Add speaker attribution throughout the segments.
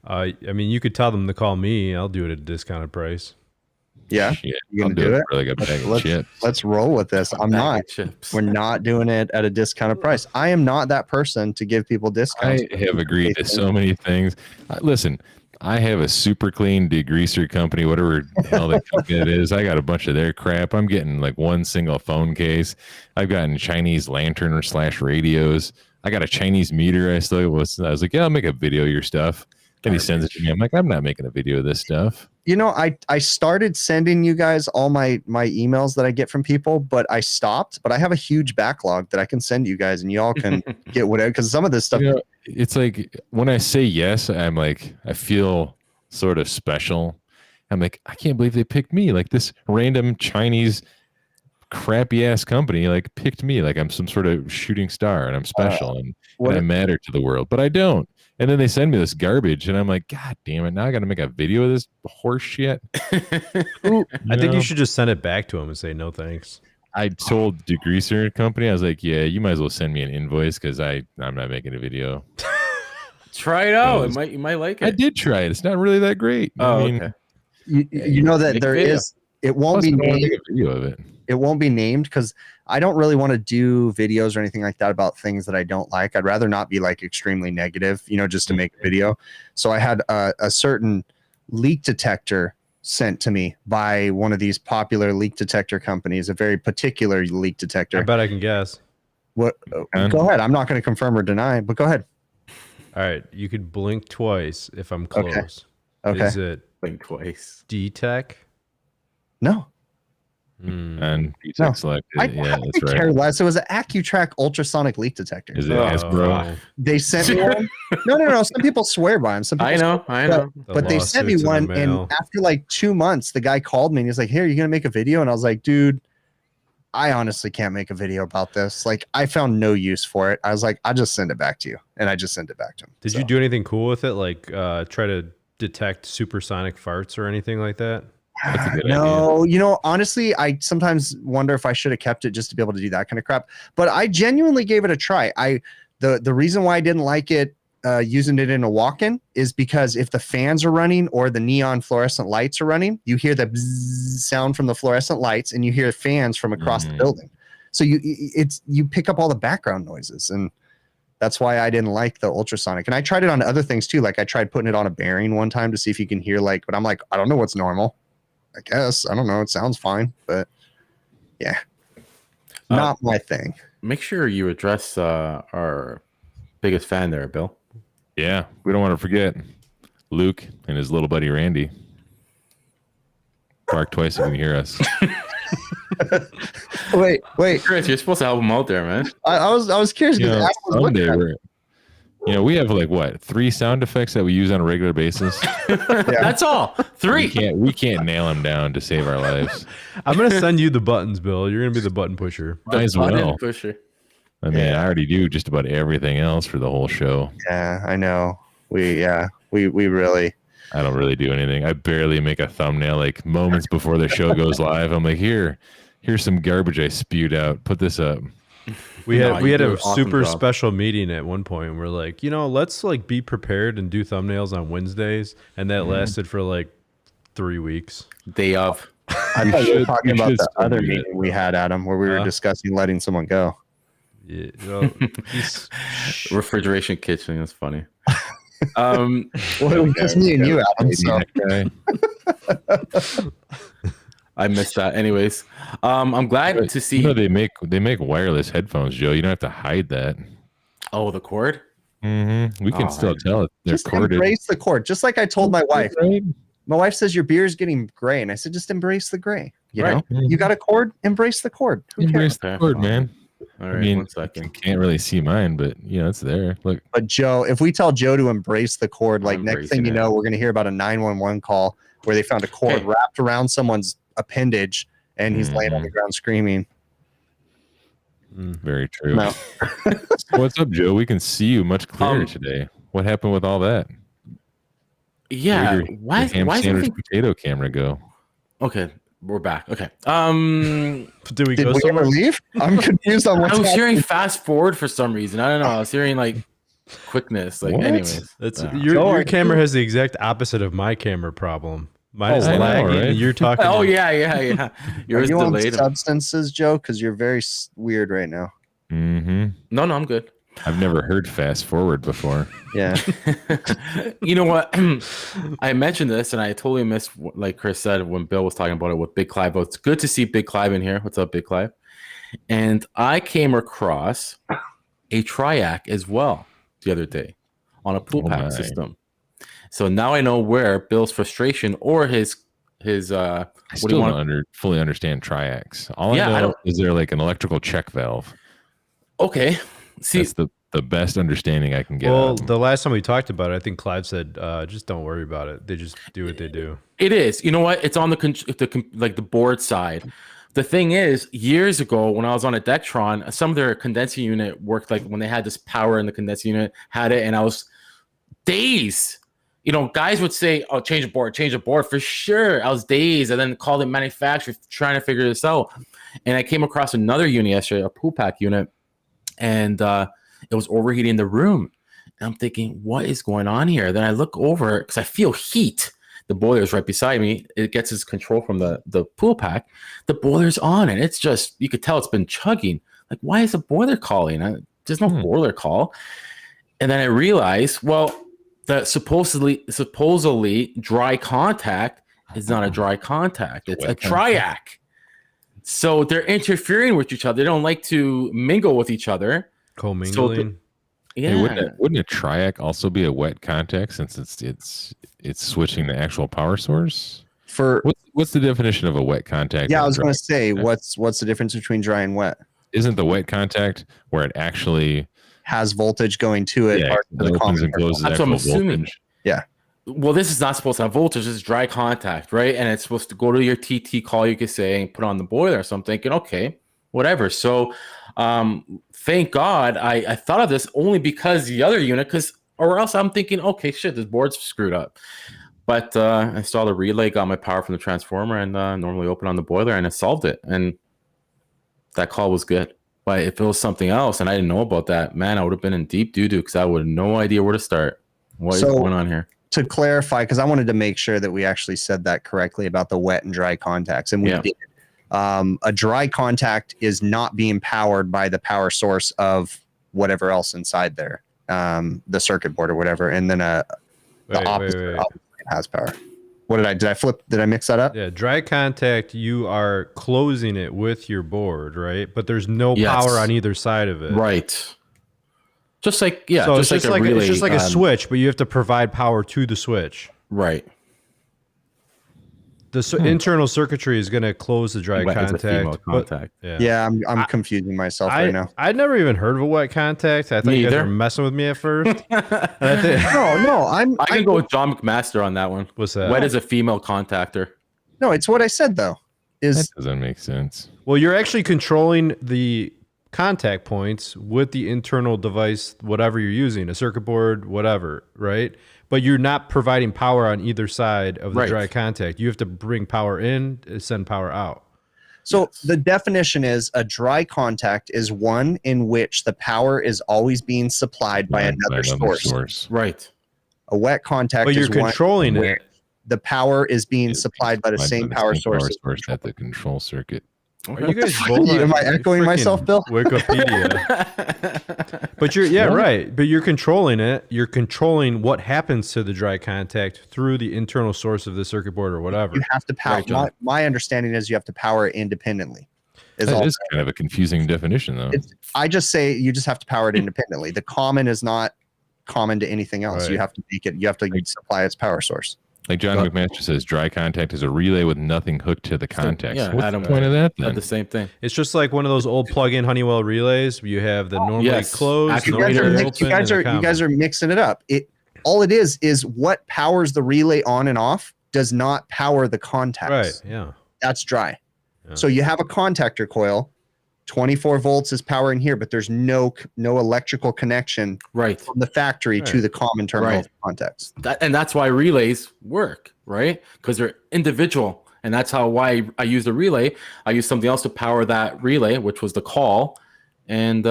Speaker 1: I mean, you could tell them to call me. I'll do it at a discounted price.
Speaker 2: Yeah,
Speaker 3: Shit,
Speaker 2: you
Speaker 3: I'll
Speaker 2: gonna
Speaker 3: do
Speaker 2: do
Speaker 3: it
Speaker 2: it?
Speaker 3: for like a bag of chips.
Speaker 2: Let's roll with this. I'm
Speaker 4: Bag
Speaker 2: not.
Speaker 4: of chips.
Speaker 2: We're not doing it at a discounted price. I am not that person to give people discounts.
Speaker 3: I have agreed to so many things. Listen, I have a super clean degreaser company, whatever the hell that company it is. I got a bunch of their crap. I'm getting like one single phone case. I've gotten Chinese lantern / radios. I got a Chinese meter. I was like, yeah, I'll make a video of your stuff. And he sends it to me. I'm like, I'm not making a video of this stuff.
Speaker 2: You know, I started sending you guys all my emails that I get from people, but I stopped. But I have a huge backlog that I can send you guys, and y'all can get whatever. Because some of this stuff,
Speaker 3: it's like when I say yes, I'm like, I feel sort of special. I'm like, I can't believe they picked me. Like this random Chinese crappy ass company like picked me. Like I'm some sort of shooting star, and I'm special, and I matter to the world. But I don't. And then they send me this garbage, and I'm like, God damn it! Now I got to make a video of this horse shit.
Speaker 1: I think you should just send it back to him and say no thanks.
Speaker 3: I told Degreaser company, I was like, yeah, you might as well send me an invoice because I'm not making a video.
Speaker 4: Try it out. You might like it.
Speaker 3: I did try it. It's not really that great.
Speaker 4: Oh,
Speaker 3: I mean,
Speaker 4: okay.
Speaker 2: you know that there is. It won't be named.
Speaker 3: Make a video of it.
Speaker 2: It won't be named because I don't really want to do videos or anything like that about things that I don't like. I'd rather not be like extremely negative, just to make a video. So I had a certain leak detector sent to me by one of these popular leak detector companies, a very particular leak detector.
Speaker 1: I bet I can guess.
Speaker 2: What? Go ahead. I'm not going to confirm or deny, but go ahead.
Speaker 1: All right. You could blink twice if I'm close.
Speaker 2: Okay.
Speaker 1: Is it
Speaker 4: Blink twice.
Speaker 1: D-Tech?
Speaker 2: No.
Speaker 3: And
Speaker 2: No.
Speaker 3: selected.
Speaker 2: I
Speaker 3: that's right.
Speaker 2: care less. It was an AccuTrack ultrasonic leak detector.
Speaker 3: Is it Hasbro?
Speaker 2: They sent me one. No. Some people swear by them. Some people
Speaker 4: I know.
Speaker 2: But they sent me
Speaker 1: lawsuits in
Speaker 2: one,
Speaker 1: the
Speaker 2: and
Speaker 1: mail.
Speaker 2: after like 2 months, the guy called me and he's like, "Here, you gonna make a video?" And I was like, "Dude, I honestly can't make a video about this. Like, I found no use for it." I was like, "I'll just send it back to you," and I just sent it back to him.
Speaker 1: Did you do anything cool with it? Like try to detect supersonic farts or anything like that?
Speaker 3: That's a good
Speaker 2: No, honestly, I sometimes wonder if I should have kept it just to be able to do that kind of crap. But I genuinely gave it a try. The reason why I didn't like it using it in a walk-in is because if the fans are running or the neon fluorescent lights are running, you hear the bzzz sound from the fluorescent lights, and you hear fans from across the building. So you pick up all the background noises, and that's why I didn't like the ultrasonic. And I tried it on other things too. Like I tried putting it on a bearing one time to see if you can hear but I'm like, I don't know what's normal. I guess. I don't know. It sounds fine, but yeah, not my thing.
Speaker 4: Make sure you address our biggest fan there, Bill.
Speaker 3: Yeah, we don't want to forget Luke and his little buddy Randy. Bark twice if you can hear us.
Speaker 2: Wait.
Speaker 4: Chris, you're supposed to help him out there, man.
Speaker 2: I was curious because
Speaker 3: we have like what 3 sound effects that we use on a regular basis.
Speaker 4: That's all. 3.
Speaker 3: We can't nail them down to save our lives.
Speaker 1: I'm gonna send you the buttons, Bill. You're gonna be the button pusher.
Speaker 3: Might as well.
Speaker 4: Pusher.
Speaker 3: I mean, I already do just about everything else for the whole show.
Speaker 2: Yeah, I know. We really.
Speaker 3: I don't really do anything. I barely make a thumbnail. Like moments before the show goes live, I'm like, here's some garbage I spewed out. Put this up.
Speaker 1: We had a
Speaker 4: awesome
Speaker 1: super
Speaker 4: job.
Speaker 1: special meeting at one point. And we're like, let's like be prepared and do thumbnails on Wednesdays, and that lasted for like 3 weeks.
Speaker 4: Day of.
Speaker 2: I thought you were talking about the
Speaker 3: still
Speaker 2: other
Speaker 3: do
Speaker 2: meeting we had, Adam, where we were discussing letting someone go.
Speaker 1: Yeah,
Speaker 4: Refrigeration kitchen is funny.
Speaker 2: Well, it was just me and you, Adam. So.
Speaker 4: I missed that. Anyways, I'm glad to see.
Speaker 3: They make wireless headphones, Joe. You don't have to hide that.
Speaker 4: Oh, the cord.
Speaker 3: Mm-hmm. We can still tell it. They're
Speaker 2: Just
Speaker 3: corded.
Speaker 2: embrace the cord, just like I told my wife.
Speaker 3: Right?
Speaker 2: My wife says your beer is getting gray, and I said just embrace the gray. You know,
Speaker 3: Mm-hmm.
Speaker 2: you got a cord, embrace the cord. Who
Speaker 3: Embrace
Speaker 2: cares?
Speaker 3: the cord, man.
Speaker 4: All right,
Speaker 3: I mean,
Speaker 4: 1 second.
Speaker 3: you can't really see mine, but it's there. Look.
Speaker 2: But Joe, if we tell Joe to embrace the cord, like next thing you
Speaker 4: embracing
Speaker 2: know, we're going to hear about a 911 call where they found a cord wrapped around someone's appendage, and he's laying on the ground screaming.
Speaker 3: Very true.
Speaker 2: No.
Speaker 3: So what's up, Joe? We can see you much clearer today. What happened with all that?
Speaker 4: Yeah.
Speaker 3: Where'd
Speaker 4: Why
Speaker 3: your ham
Speaker 4: is
Speaker 3: sandwich
Speaker 4: everything...
Speaker 3: potato camera go?
Speaker 4: Okay, we're back. Okay.
Speaker 1: Did we
Speaker 2: Did
Speaker 1: go
Speaker 2: we
Speaker 1: somewhere?
Speaker 2: ever leave? I'm confused on what's
Speaker 4: I was
Speaker 2: happening.
Speaker 4: hearing fast forward for some reason. I don't know. I was hearing like quickness. Like,
Speaker 3: What?
Speaker 4: anyways,
Speaker 1: That's
Speaker 4: yeah.
Speaker 1: your camera has the exact opposite of my camera problem. Mine is
Speaker 3: I know,
Speaker 1: lagging.
Speaker 3: right?
Speaker 1: And you're talking.
Speaker 4: Oh yeah.
Speaker 2: Are
Speaker 4: Yours
Speaker 2: you on
Speaker 4: delayed.
Speaker 2: substances, Joe? Because you're very weird right now.
Speaker 3: Mm-hmm.
Speaker 4: No, I'm good.
Speaker 3: I've never heard fast forward before.
Speaker 2: Yeah.
Speaker 4: You know what? I mentioned this and I totally missed, like Chris said, when Bill was talking about it with Big Clive. But it's good to see Big Clive in here. What's up, Big Clive? And I came across a Triac as well the other day on a pool pack system. So now I know where Bill's frustration or his
Speaker 3: I still don't fully understand Triacs. All I know is they're like an electrical check valve.
Speaker 4: Okay. See,
Speaker 3: that's the best understanding I can get.
Speaker 1: Well, the last time we talked about it, I think Clive said, just don't worry about it. They just do what they do.
Speaker 4: It is. You know what? It's on the board side. The thing is, years ago when I was on a Dectron, some of their condensing unit worked like when they had this power in the condensing unit, had it, and I was dazed. You know, guys would say, "Oh, change the board for sure." I was dazed, and then called the manufacturer trying to figure this out. And I came across another unit yesterday, a pool pack unit, and it was overheating the room. And I'm thinking, what is going on here? Then I look over because I feel heat. The boiler is right beside me. It gets its control from the pool pack. The boiler's on, and it's just, you could tell it's been chugging. Like, why is the boiler calling? There's no boiler call. And then I realized, well, the supposedly dry contact is not a dry contact. It's a Triac. So they're interfering with each other. They don't like to mingle with each other.
Speaker 1: Co-mingling.
Speaker 4: Yeah.
Speaker 3: Hey, wouldn't a Triac also be a wet contact since it's switching the actual power source? What's the definition of a wet contact?
Speaker 2: Yeah, I was going to say, what's the difference between dry and wet?
Speaker 3: Isn't the wet contact where it actually
Speaker 2: has voltage going to it?
Speaker 3: Yeah, it opens and closes.
Speaker 4: That's what I'm assuming.
Speaker 3: Voltage.
Speaker 2: Yeah.
Speaker 4: Well, this is not supposed to have voltage. This is dry contact, right? And it's supposed to go to your TT call, you could say, and put on the boiler. So I'm thinking, okay, whatever. So thank God I thought of this only because the other unit, or else I'm thinking, okay, shit, this board's screwed up. But I installed a relay, got my power from the transformer, and normally open on the boiler, and it solved it. And that call was good. But if it was something else and I didn't know about that, man, I would have been in deep doo-doo because I would have no idea where to start. What is going on here?
Speaker 2: To clarify, because I wanted to make sure that we actually said that correctly about the wet and dry contacts, and we did. A dry contact is not being powered by the power source of whatever else inside there, the circuit board or whatever, and then the opposite obviously has power. What did I flip? Did I mix that up?
Speaker 1: Yeah, dry contact, you are closing it with your board, right? But there's no power on either side of it.
Speaker 4: Right. Just like,
Speaker 1: so
Speaker 4: just
Speaker 1: it's
Speaker 4: like a relay.
Speaker 1: It's just like a switch, but you have to provide power to the switch.
Speaker 4: Right.
Speaker 1: The internal circuitry is going to close the dry contact.
Speaker 2: I'm confusing myself right now.
Speaker 1: I'd never even heard of a wet contact. I thought you guys were messing with me at first.
Speaker 2: No, I
Speaker 4: can go with John McMaster on that one.
Speaker 1: What's that?
Speaker 4: Wet is a female contactor.
Speaker 2: No, it's what I said though.
Speaker 3: That doesn't make sense.
Speaker 1: Well, you're actually controlling the contact points with the internal device, whatever you're using, a circuit board, whatever, right? But you're not providing power on either side of the dry contact. You have to bring power in, send power out.
Speaker 2: So the definition is a dry contact is one in which the power is always being supplied by another source.
Speaker 4: Right.
Speaker 2: A wet contact
Speaker 1: but you're
Speaker 2: is
Speaker 1: controlling
Speaker 2: one
Speaker 1: it.
Speaker 2: The power is being supplied by the same power source
Speaker 3: at the control circuit.
Speaker 1: Are you guys both?
Speaker 2: Am I echoing myself, Bill?
Speaker 1: Wikipedia. But you're right. But you're controlling it. You're controlling what happens to the dry contact through the internal source of the circuit board or whatever.
Speaker 2: You have to power. My understanding is you have to power it independently.
Speaker 3: That is kind of a confusing definition, though.
Speaker 2: I just say you just have to power it independently. The common is not common to anything else.
Speaker 1: Right.
Speaker 2: You have to make it. You have to supply its power source.
Speaker 3: Like John McMaster says, dry contact is a relay with nothing hooked to the contact.
Speaker 4: Yeah,
Speaker 3: what's the point of that then?
Speaker 4: The same thing.
Speaker 1: It's just like one of those old plug-in Honeywell relays. You have the normally closed.
Speaker 2: You guys are mixing it up. All it is what powers the relay on and off does not power the contacts.
Speaker 1: Right. Yeah.
Speaker 2: That's dry. Yeah. So you have a contactor coil. 24 volts is power in here, but there's no electrical connection from the factory to the common terminal contacts.
Speaker 4: And that's why relays work, right? Because they're individual. And that's why I use the relay. I use something else to power that relay, which was the call. and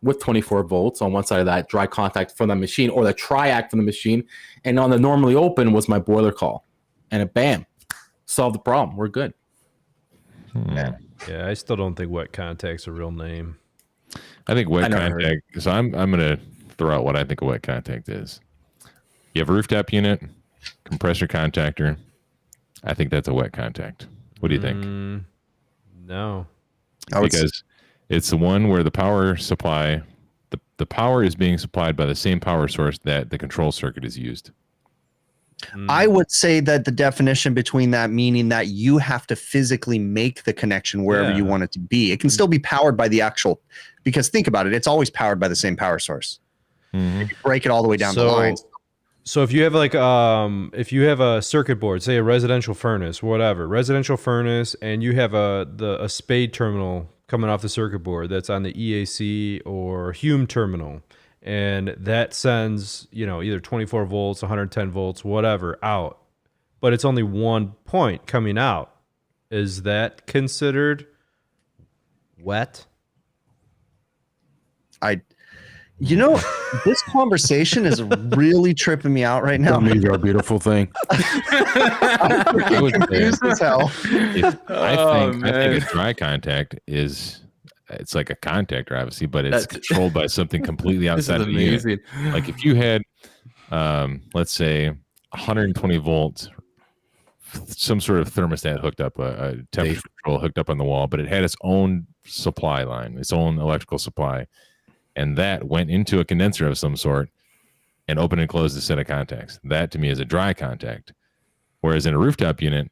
Speaker 4: with 24 volts on one side of that dry contact from the machine, or the triac from the machine, and on the normally open was my boiler call, and it bam, solved the problem. We're good.
Speaker 1: Yeah, I still don't think wet contact's a real name.
Speaker 3: I think wet contact. So I'm gonna throw out what I think a wet contact is. You have a rooftop unit, compressor contactor. I think that's a wet contact. What do you think?
Speaker 1: No.
Speaker 3: Because it's the one where the power supply, the power is being supplied by the same power source that the control circuit is used.
Speaker 2: I would say that the definition between that, meaning that you have to physically make the connection wherever you want it to be. It can still be powered by the actual, because think about it, it's always powered by the same power source. If you break it all the way down the line.
Speaker 1: So if you have like if you have a circuit board, say a residential furnace, residential furnace, and you have a spade terminal coming off the circuit board that's on the EAC or Hume terminal, and that sends, either 24 volts, 110 volts, whatever out, but it's only one point coming out. Is that considered wet?
Speaker 2: This conversation is really tripping me out right now.
Speaker 4: You're a beautiful thing.
Speaker 3: I would
Speaker 2: confused as hell.
Speaker 3: I think a dry contact it's like a contactor, obviously, but it's controlled by something completely outside of the unit. Like if you had, let's say, 120 volts, some sort of thermostat hooked up, a temperature control hooked up on the wall, but it had its own supply line, its own electrical supply, and that went into a condenser of some sort and opened and closed a set of contacts. That to me is a dry contact. Whereas in a rooftop unit,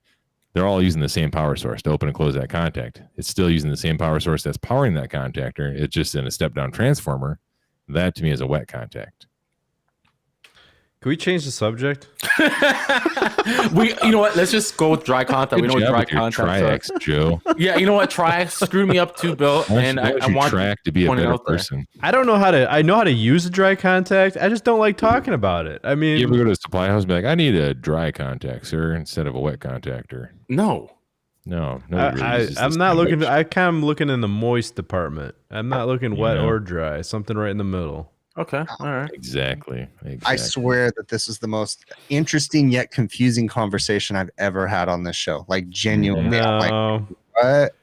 Speaker 3: they're all using the same power source to open and close that contact. It's still using the same power source that's powering that contactor. It's just in a step-down transformer. That to me is a wet contact.
Speaker 1: Can we change the subject?
Speaker 4: You know what? Let's just go with dry contact. We know what dry contact is.
Speaker 3: Joe.
Speaker 4: Yeah, you know what? Triac screwed me up too, Bill. And I want
Speaker 3: track to be a better person.
Speaker 1: I don't know I know how to use a dry contact. I just don't like talking about it. I mean,
Speaker 3: you ever go to a supply house and be like, I need a dry contact, sir, instead of a wet contactor?
Speaker 4: No.
Speaker 1: I'm not looking. I kind of looking in the moist department. I'm not looking wet or dry. Something right in the middle.
Speaker 4: Okay. All right.
Speaker 3: Exactly.
Speaker 2: I swear that this is the most interesting yet confusing conversation I've ever had on this show. Like genuinely.
Speaker 1: No.
Speaker 2: What?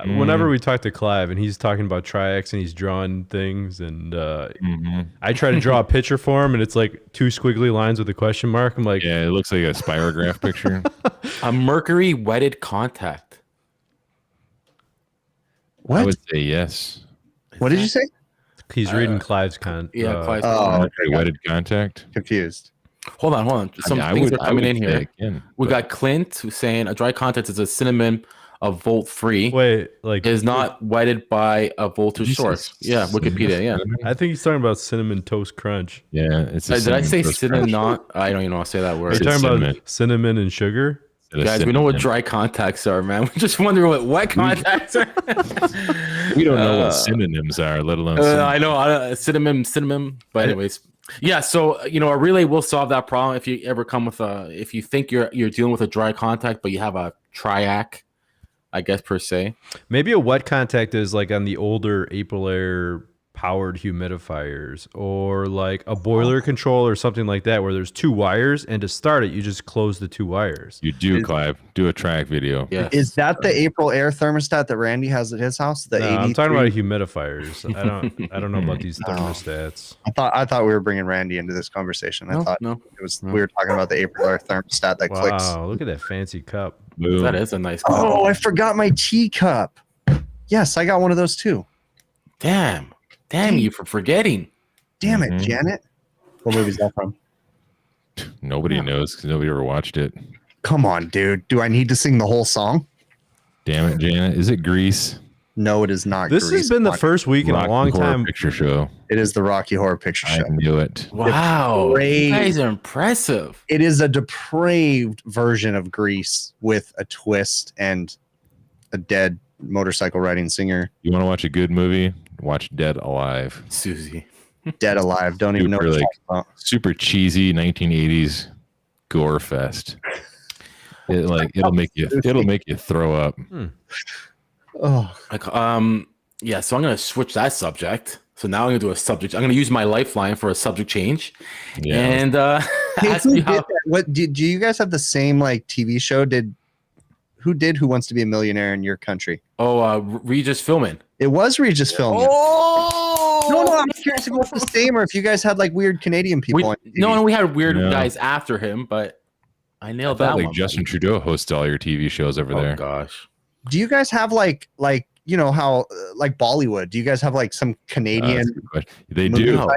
Speaker 1: Whenever we talk to Clive and he's talking about triacs and he's drawing things, and I try to draw a picture for him and it's like two squiggly lines with a question mark. I'm like,
Speaker 3: yeah, it looks like a spirograph picture.
Speaker 4: A mercury wetted contact.
Speaker 2: What?
Speaker 3: I would say yes.
Speaker 2: What did you say?
Speaker 1: He's reading Clive's
Speaker 4: Clive's
Speaker 3: mercury wetted contact.
Speaker 2: Confused.
Speaker 4: Hold on. Some things are coming in here. We got Clint who's saying a dry contact is a synonym of volt free.
Speaker 1: Wait, like
Speaker 4: is not wetted by a voltage source. Yeah, Wikipedia. Yeah,
Speaker 1: I think he's talking about cinnamon toast crunch.
Speaker 3: Yeah, it's.
Speaker 4: Did I say cinnamon? Not. I don't even know how to say that word.
Speaker 1: Are you talking about cinnamon and sugar?
Speaker 4: Guys, we know what dry contacts are, man. We just wonder what wet contacts are.
Speaker 3: We don't know what synonyms are, let alone.
Speaker 4: I know synonym. But anyways, yeah. So a relay will solve that problem if you ever come with if you think you're dealing with a dry contact, but you have a triac, I guess per se.
Speaker 1: Maybe a wet contact is like on the older Aprilaire powered humidifiers, or like a boiler control or something like that, where there's two wires, and to start it, you just close the two wires.
Speaker 3: You do, Clive. Do a track video.
Speaker 4: Yeah.
Speaker 2: Is that the Aprilaire thermostat that Randy has at his house? The 83?
Speaker 1: I'm talking about humidifiers. I don't know about these thermostats.
Speaker 2: I thought we were bringing Randy into this conversation. I thought it was we were talking about the Aprilaire thermostat that clicks.
Speaker 1: Wow, look at that fancy cup.
Speaker 3: Boom.
Speaker 4: That is a nice cup.
Speaker 2: Oh, I forgot my teacup. Yes, I got one of those too.
Speaker 4: Damn you for forgetting.
Speaker 2: Damn it, Janet. What movie is that from?
Speaker 3: Nobody knows because nobody ever watched it.
Speaker 2: Come on, dude. Do I need to sing the whole song?
Speaker 3: Damn it, Janet. Is it Grease?
Speaker 2: No, it is not.
Speaker 1: This has been the first week in a long time.
Speaker 3: Picture Show.
Speaker 2: It is the Rocky Horror Picture Show.
Speaker 3: I knew it.
Speaker 4: Wow. You guys are impressive.
Speaker 2: It is a depraved version of Grease with a twist and a dead motorcycle riding singer.
Speaker 3: You want to watch a good movie? Watch Dead Alive.
Speaker 4: Susie.
Speaker 2: Dead Alive. Don't even know what you're talking about.
Speaker 3: Super cheesy 1980s gore fest. It'll make you throw up.
Speaker 2: Oh,
Speaker 4: Like Yeah, so I'm gonna switch that subject. So now I'm gonna do a subject. I'm gonna use my lifeline for a subject change.
Speaker 3: Yeah.
Speaker 4: And
Speaker 2: Hey,
Speaker 4: ask
Speaker 2: who
Speaker 4: me
Speaker 2: did
Speaker 4: how.
Speaker 2: that? What do you guys have the same like TV show? Who wants to be a millionaire in your country?
Speaker 4: Oh, Regis Philbin.
Speaker 2: It was Regis Philbin.
Speaker 4: Oh
Speaker 2: No, I'm curious if it was the same or if you guys had like weird Canadian people. on TV.
Speaker 4: No, we had weird
Speaker 3: No.
Speaker 4: guys after him, but I
Speaker 3: I
Speaker 4: nailed
Speaker 3: thought
Speaker 4: that
Speaker 3: like
Speaker 4: one.
Speaker 3: Justin Trudeau hosts all your TV shows over
Speaker 4: Oh
Speaker 3: there.
Speaker 4: gosh.
Speaker 2: Do you guys have like you know how like Bollywood? Do you guys have like some
Speaker 3: That's a
Speaker 2: Canadian?
Speaker 3: good question. They do.
Speaker 4: No.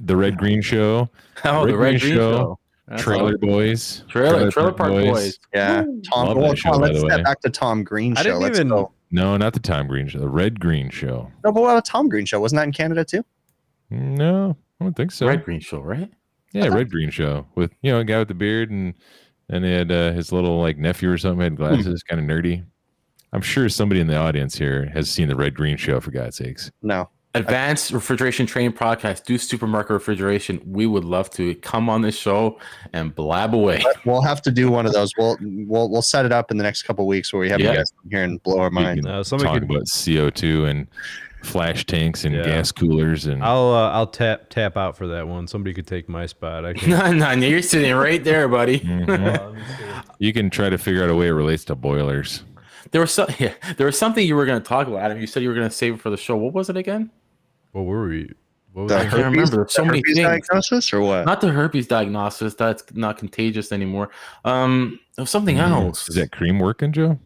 Speaker 3: The red green show,
Speaker 4: Oh, the Red Green Show. That's
Speaker 3: Trailer
Speaker 4: all.
Speaker 3: Boys,
Speaker 4: Trailer Park Boys.
Speaker 2: Yeah, Tom.
Speaker 3: Love
Speaker 2: Well,
Speaker 3: that show,
Speaker 2: come on,
Speaker 3: by
Speaker 2: let's
Speaker 3: the
Speaker 2: step
Speaker 3: way.
Speaker 2: back to Tom Green
Speaker 1: I
Speaker 2: show.
Speaker 1: didn't
Speaker 2: Let's
Speaker 1: even-
Speaker 2: go.
Speaker 3: No, not the Tom Green show. The Red Green show.
Speaker 2: No, but what about Tom Green show? Wasn't that in Canada too?
Speaker 3: No, I don't think so.
Speaker 4: Red Green Show, right?
Speaker 3: Yeah, Red Green show with a guy with the beard and he had his little like nephew or something had glasses, kind of nerdy. I'm sure somebody in the audience here has seen the Red Green show for God's sakes.
Speaker 2: No.
Speaker 4: Advanced Refrigeration Training Podcast, do supermarket refrigeration. We would love to come on this show and blab away.
Speaker 2: We'll have to do one of those. We'll set it up in the next couple of weeks where we have
Speaker 4: Yeah.
Speaker 2: you guys come here and blow our
Speaker 3: We
Speaker 2: minds.
Speaker 3: can
Speaker 1: somebody
Speaker 3: talk
Speaker 1: could.
Speaker 3: about CO2 and flash tanks and
Speaker 1: Yeah.
Speaker 3: gas coolers and
Speaker 1: I'll tap out for that one. Somebody could take my spot. I can.
Speaker 4: No, you're sitting right there, buddy.
Speaker 3: Mhm. You can try to figure out a way it relates to boilers.
Speaker 4: There was something you were going to talk about, Adam. You said you were going to save it for the show. What was it again?
Speaker 1: What were we? What was
Speaker 2: The
Speaker 1: I
Speaker 4: can't remember. There's so many
Speaker 2: herpes
Speaker 4: things.
Speaker 2: diagnosis or what?
Speaker 4: Not the herpes diagnosis. That's not contagious anymore. It was something else.
Speaker 3: Is that cream working, Joe?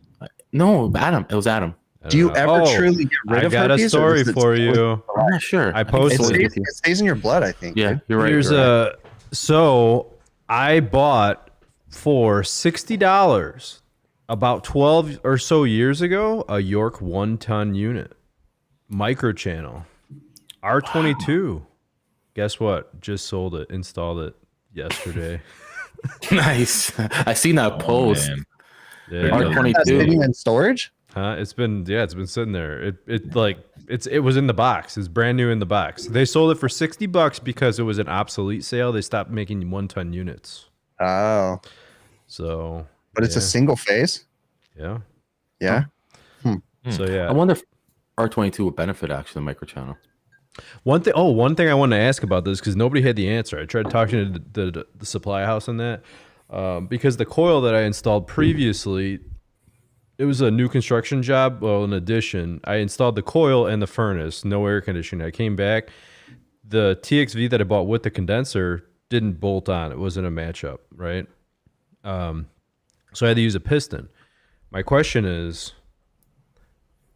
Speaker 4: No, Adam. It was Adam.
Speaker 1: I
Speaker 2: Do you
Speaker 1: don't know.
Speaker 2: ever truly get rid
Speaker 1: I
Speaker 2: of
Speaker 1: got a
Speaker 2: herpes? or
Speaker 1: story
Speaker 2: is it
Speaker 1: for
Speaker 2: still-
Speaker 1: you.
Speaker 4: I'm not sure.
Speaker 1: I
Speaker 4: think it's
Speaker 1: posted
Speaker 2: It
Speaker 4: always
Speaker 2: stays,
Speaker 4: with you.
Speaker 2: it stays in your blood, I think.
Speaker 4: Yeah,
Speaker 2: dude.
Speaker 4: you're right.
Speaker 1: Here's
Speaker 4: you're right.
Speaker 1: so I bought for $60 about 12 or so years ago a York 1-ton unit, microchannel, R22. Guess what? Just sold it, installed it yesterday.
Speaker 4: Nice. I seen that post.
Speaker 3: Man.
Speaker 1: Yeah.
Speaker 4: R22.
Speaker 2: That's sitting in storage.
Speaker 1: It's been sitting there. It was in the box. It's brand new in the box. They sold it for $60 because it was an obsolete sale. They stopped making 1-ton units.
Speaker 2: Oh,
Speaker 1: So,
Speaker 2: but it's a
Speaker 1: yeah.
Speaker 2: single phase.
Speaker 1: Yeah.
Speaker 2: Yeah.
Speaker 1: So yeah.
Speaker 4: I wonder if R22 would benefit actually the microchannel.
Speaker 1: One thing I wanted to ask about this because nobody had the answer. I tried talking to the supply house on that because the coil that I installed previously, it was a new construction job. Well, in addition, I installed the coil and the furnace, no air conditioning. I came back, the TXV that I bought with the condenser didn't bolt on. It wasn't a matchup, right? So I had to use a piston. My question is,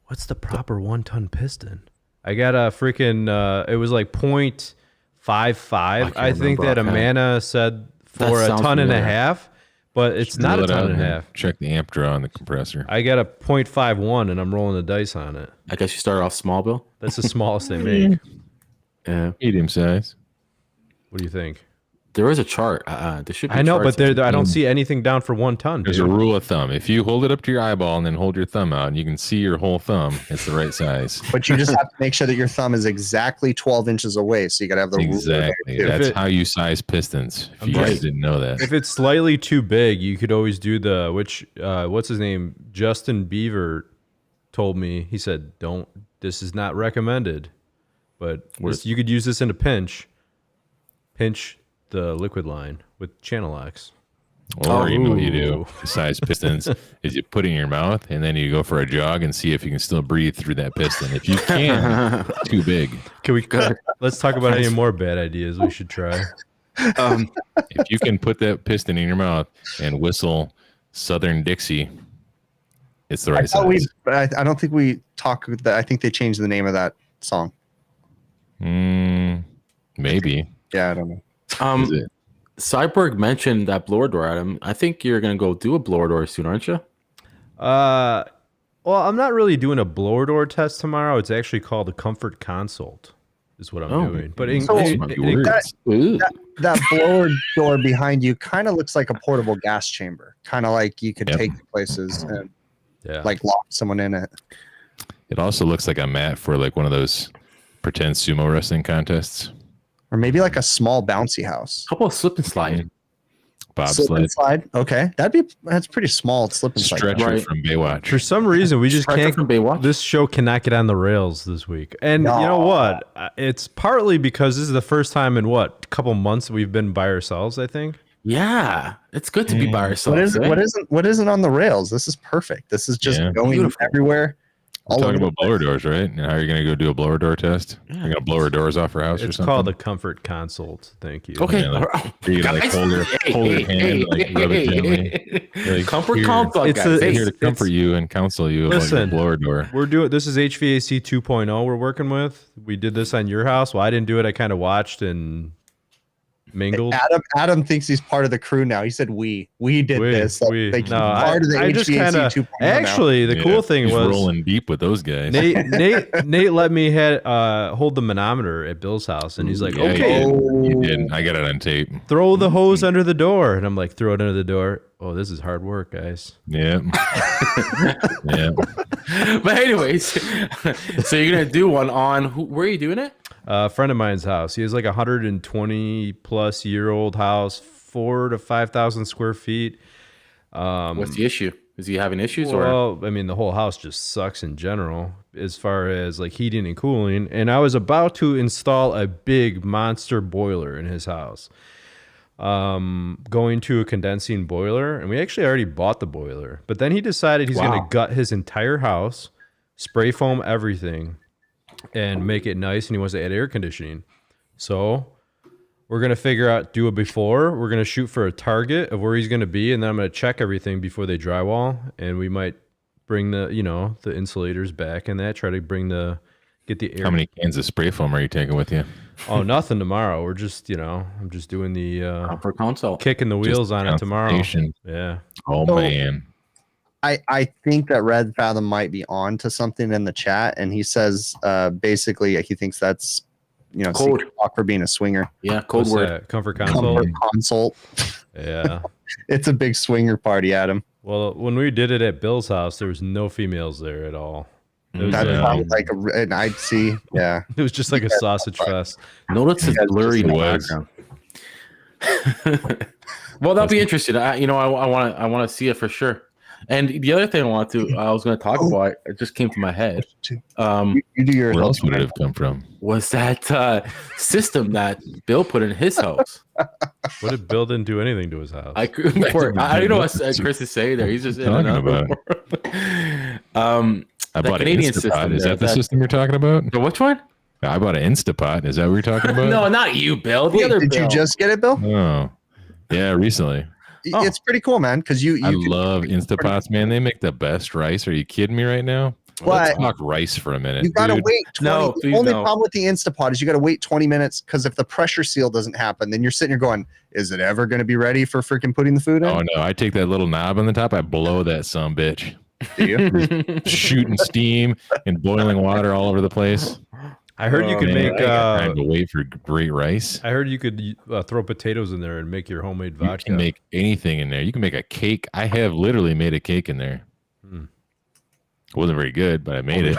Speaker 1: what's the proper 1-ton piston? I got a freaking, it was like 0.55. I think
Speaker 4: remember
Speaker 1: that
Speaker 4: offhand.
Speaker 1: Amana said
Speaker 4: That
Speaker 1: for a
Speaker 4: sounds
Speaker 1: ton and a
Speaker 4: familiar.
Speaker 1: half, but it's not a
Speaker 3: Drill it
Speaker 1: ton
Speaker 3: out
Speaker 1: and a
Speaker 3: and
Speaker 1: half.
Speaker 3: Check the amp draw on the compressor.
Speaker 1: I got a 0.51 and I'm rolling the dice on it.
Speaker 4: I guess you started off small, Bill.
Speaker 1: That's the smallest they make.
Speaker 4: Yeah.
Speaker 3: Medium size.
Speaker 1: What do you think?
Speaker 4: There is a chart. There should be
Speaker 1: I know,
Speaker 4: charts.
Speaker 1: but I don't see anything down for 1 ton.
Speaker 3: There's a
Speaker 1: dude.
Speaker 3: rule of thumb. If you hold it up to your eyeball and then hold your thumb out and you can see your whole thumb, it's the right size.
Speaker 2: But you just have to make sure that your thumb is exactly 12 inches away. So you got to have the ruler there,
Speaker 3: Exactly.
Speaker 2: too.
Speaker 3: That's
Speaker 1: it-
Speaker 3: how you size pistons. If you
Speaker 1: right.
Speaker 3: guys didn't know that.
Speaker 1: If it's slightly too big, you could always do what's his name? Justin Beaver told me, he said, this is not recommended, but you could use this in a pinch the liquid line with channel locks.
Speaker 3: Or you know what you
Speaker 1: Ooh.
Speaker 3: do, to size pistons, is you put it in your mouth and then you go for a jog and see if you can still breathe through that piston. If you can, it's too big.
Speaker 1: Can we let's talk about any more bad ideas we should try.
Speaker 3: If you can put that piston in your mouth and whistle Southern Dixie, it's the right size.
Speaker 2: But I don't think we talk. I think they changed the name of that song.
Speaker 3: Maybe.
Speaker 2: Yeah, I don't know.
Speaker 3: Is it?
Speaker 4: Cyborg mentioned that blower door, Adam. I think you're gonna go do a blower door soon, aren't you?
Speaker 1: Well, I'm not really doing a blower door test tomorrow. It's actually called a comfort consult, is what I'm doing. But
Speaker 3: Might be words.
Speaker 4: Ooh.
Speaker 2: That blower door behind you kind of looks like a portable gas chamber. Kind of like you could
Speaker 3: Yep.
Speaker 2: take it places and
Speaker 1: yeah,
Speaker 2: like lock someone in it.
Speaker 3: It also looks like a mat for like one of those pretend sumo wrestling contests.
Speaker 2: Or maybe like a small bouncy house.
Speaker 4: How about slip and slide?
Speaker 3: bobsled.
Speaker 2: Slip and slide. Okay, that's pretty small. Slip and slide.
Speaker 3: Stretcher
Speaker 4: Right.
Speaker 3: from Baywatch.
Speaker 1: For some reason, we just
Speaker 4: Stretcher
Speaker 1: can't.
Speaker 4: from Baywatch?
Speaker 1: This show cannot get on the rails this week. And you know what? It's partly because this is the first time in a couple months we've been by ourselves, I think.
Speaker 4: Yeah, it's good to be by ourselves.
Speaker 2: What isn't on the rails? This is perfect. This is just going
Speaker 4: Beautiful.
Speaker 2: everywhere.
Speaker 3: We're talking about blower doors, right? And how are you going to go do a blower door test? You're going to blow her doors off her house or
Speaker 1: It's
Speaker 3: something?
Speaker 1: called a comfort consult. Thank you.
Speaker 4: Okay.
Speaker 3: Yeah, like, are you going to like hold your hand, like rub it gently? Like,
Speaker 4: Comfort
Speaker 3: here,
Speaker 4: consult,
Speaker 1: It's
Speaker 4: guys.
Speaker 1: a-
Speaker 3: I'm here to
Speaker 1: It's-
Speaker 3: comfort you and counsel you about your
Speaker 1: Listen.
Speaker 3: blower door.
Speaker 1: We're doing this is HVAC 2.0 we're working with. We did this on your house. Well, I didn't do it. I kind of watched and mingled.
Speaker 2: Adam thinks he's part of the crew now. He said we did this. Like,
Speaker 1: No,
Speaker 2: part of the
Speaker 1: I just
Speaker 2: HVAC
Speaker 1: kind of
Speaker 2: 2.0 now.
Speaker 1: actually the cool thing
Speaker 3: he's
Speaker 1: was
Speaker 3: rolling deep with those guys.
Speaker 1: Nate let me hold the manometer at Bill's house, and he's like,
Speaker 3: Yeah,
Speaker 1: okay,
Speaker 3: you did. I got it on tape.
Speaker 1: throw the hose under the door, and I'm like, throw it under the door. Oh, this is hard work, guys.
Speaker 3: Yeah. Yeah.
Speaker 4: But anyways, so you're gonna do one on where are you doing it?
Speaker 1: A friend of mine's house. He has like a 120 plus year old house, 4,000 to 5,000 square feet.
Speaker 4: What's the issue? Is he having issues or?
Speaker 1: Well, I mean, the whole house just sucks in general as far as like heating and cooling. And I was about to install a big monster boiler in his house, going to a condensing boiler. And we actually already bought the boiler. But then he decided he's going to gut his entire house, spray foam everything, and make it nice. And he wants to add air conditioning. So we're going to figure out, do a before. We're going to shoot for a target of where he's going to be. And then I'm going to check everything before they drywall. And we might bring the insulators back and that, try to get the air.
Speaker 3: How many cans of spray foam are you taking with you?
Speaker 1: Oh, nothing tomorrow. We're just, I'm just doing the
Speaker 4: Comfort consult.
Speaker 1: kicking the wheels on it tomorrow.
Speaker 3: consultation.
Speaker 1: Yeah.
Speaker 3: Oh,
Speaker 2: So-
Speaker 3: man.
Speaker 2: I think that Red Fathom might be on to something in the chat, and he says basically he thinks that's
Speaker 4: Code.
Speaker 2: secret talk for being a swinger.
Speaker 4: Yeah, code
Speaker 1: What's
Speaker 4: word.
Speaker 1: that? Comfort console.
Speaker 2: Comfort consult.
Speaker 1: Yeah.
Speaker 2: It's a big swinger party, Adam.
Speaker 1: Well, when we did it at Bill's house, there was no females there at all. It was,
Speaker 2: That
Speaker 3: Yeah.
Speaker 2: sounds like and I'd see. Yeah.
Speaker 1: it was just like a sausage fest.
Speaker 4: Notice it's
Speaker 2: Yeah,
Speaker 4: blurry in the
Speaker 3: was.
Speaker 4: background. Well, that'll be interesting. I want to see it for sure. And the other thing I was going to talk about, it just came to my head.
Speaker 2: You do yours.
Speaker 3: Where else would it have come from?
Speaker 4: Was that system that Bill put in his house?
Speaker 1: What if Bill didn't do anything to his house?
Speaker 4: I don't know what Chris is saying there. He's just in
Speaker 3: Talking
Speaker 4: another.
Speaker 3: I bought an
Speaker 4: Canadian
Speaker 3: Instapot.
Speaker 4: system
Speaker 3: Is
Speaker 4: there,
Speaker 3: that the
Speaker 4: that-
Speaker 3: system you're talking about?
Speaker 4: So which one?
Speaker 3: I bought an Instapot. Is that what you're talking about?
Speaker 4: No, not you, Bill. The other
Speaker 2: Did
Speaker 4: Bill.
Speaker 2: you just get it, Bill?
Speaker 3: Oh, yeah, recently.
Speaker 4: Oh.
Speaker 2: It's pretty cool, man. Because you
Speaker 3: I
Speaker 2: can-
Speaker 3: love Instapots, man. They make the best rice. Are you kidding me right now? Let's
Speaker 2: What?
Speaker 3: talk rice for a minute.
Speaker 2: You gotta
Speaker 3: dude.
Speaker 2: wait 20.
Speaker 4: No,
Speaker 2: the
Speaker 4: please
Speaker 2: only
Speaker 4: no.
Speaker 2: problem with the Instapot is you gotta wait 20 minutes because if the pressure seal doesn't happen, then you're sitting here going, is it ever gonna be ready for freaking putting the food in?
Speaker 3: Oh no! I take that little knob on the top. I blow that some bitch,
Speaker 2: Do you?
Speaker 3: shooting steam and boiling water all over the place.
Speaker 1: I heard you could
Speaker 3: Man,
Speaker 1: make.
Speaker 3: I got time to wait for great rice.
Speaker 1: I heard you could throw potatoes in there and make your homemade
Speaker 3: You
Speaker 1: vodka.
Speaker 3: can make anything in there. You can make a cake. I have literally made a cake in there.
Speaker 1: Hmm.
Speaker 3: It wasn't very good, but I made it.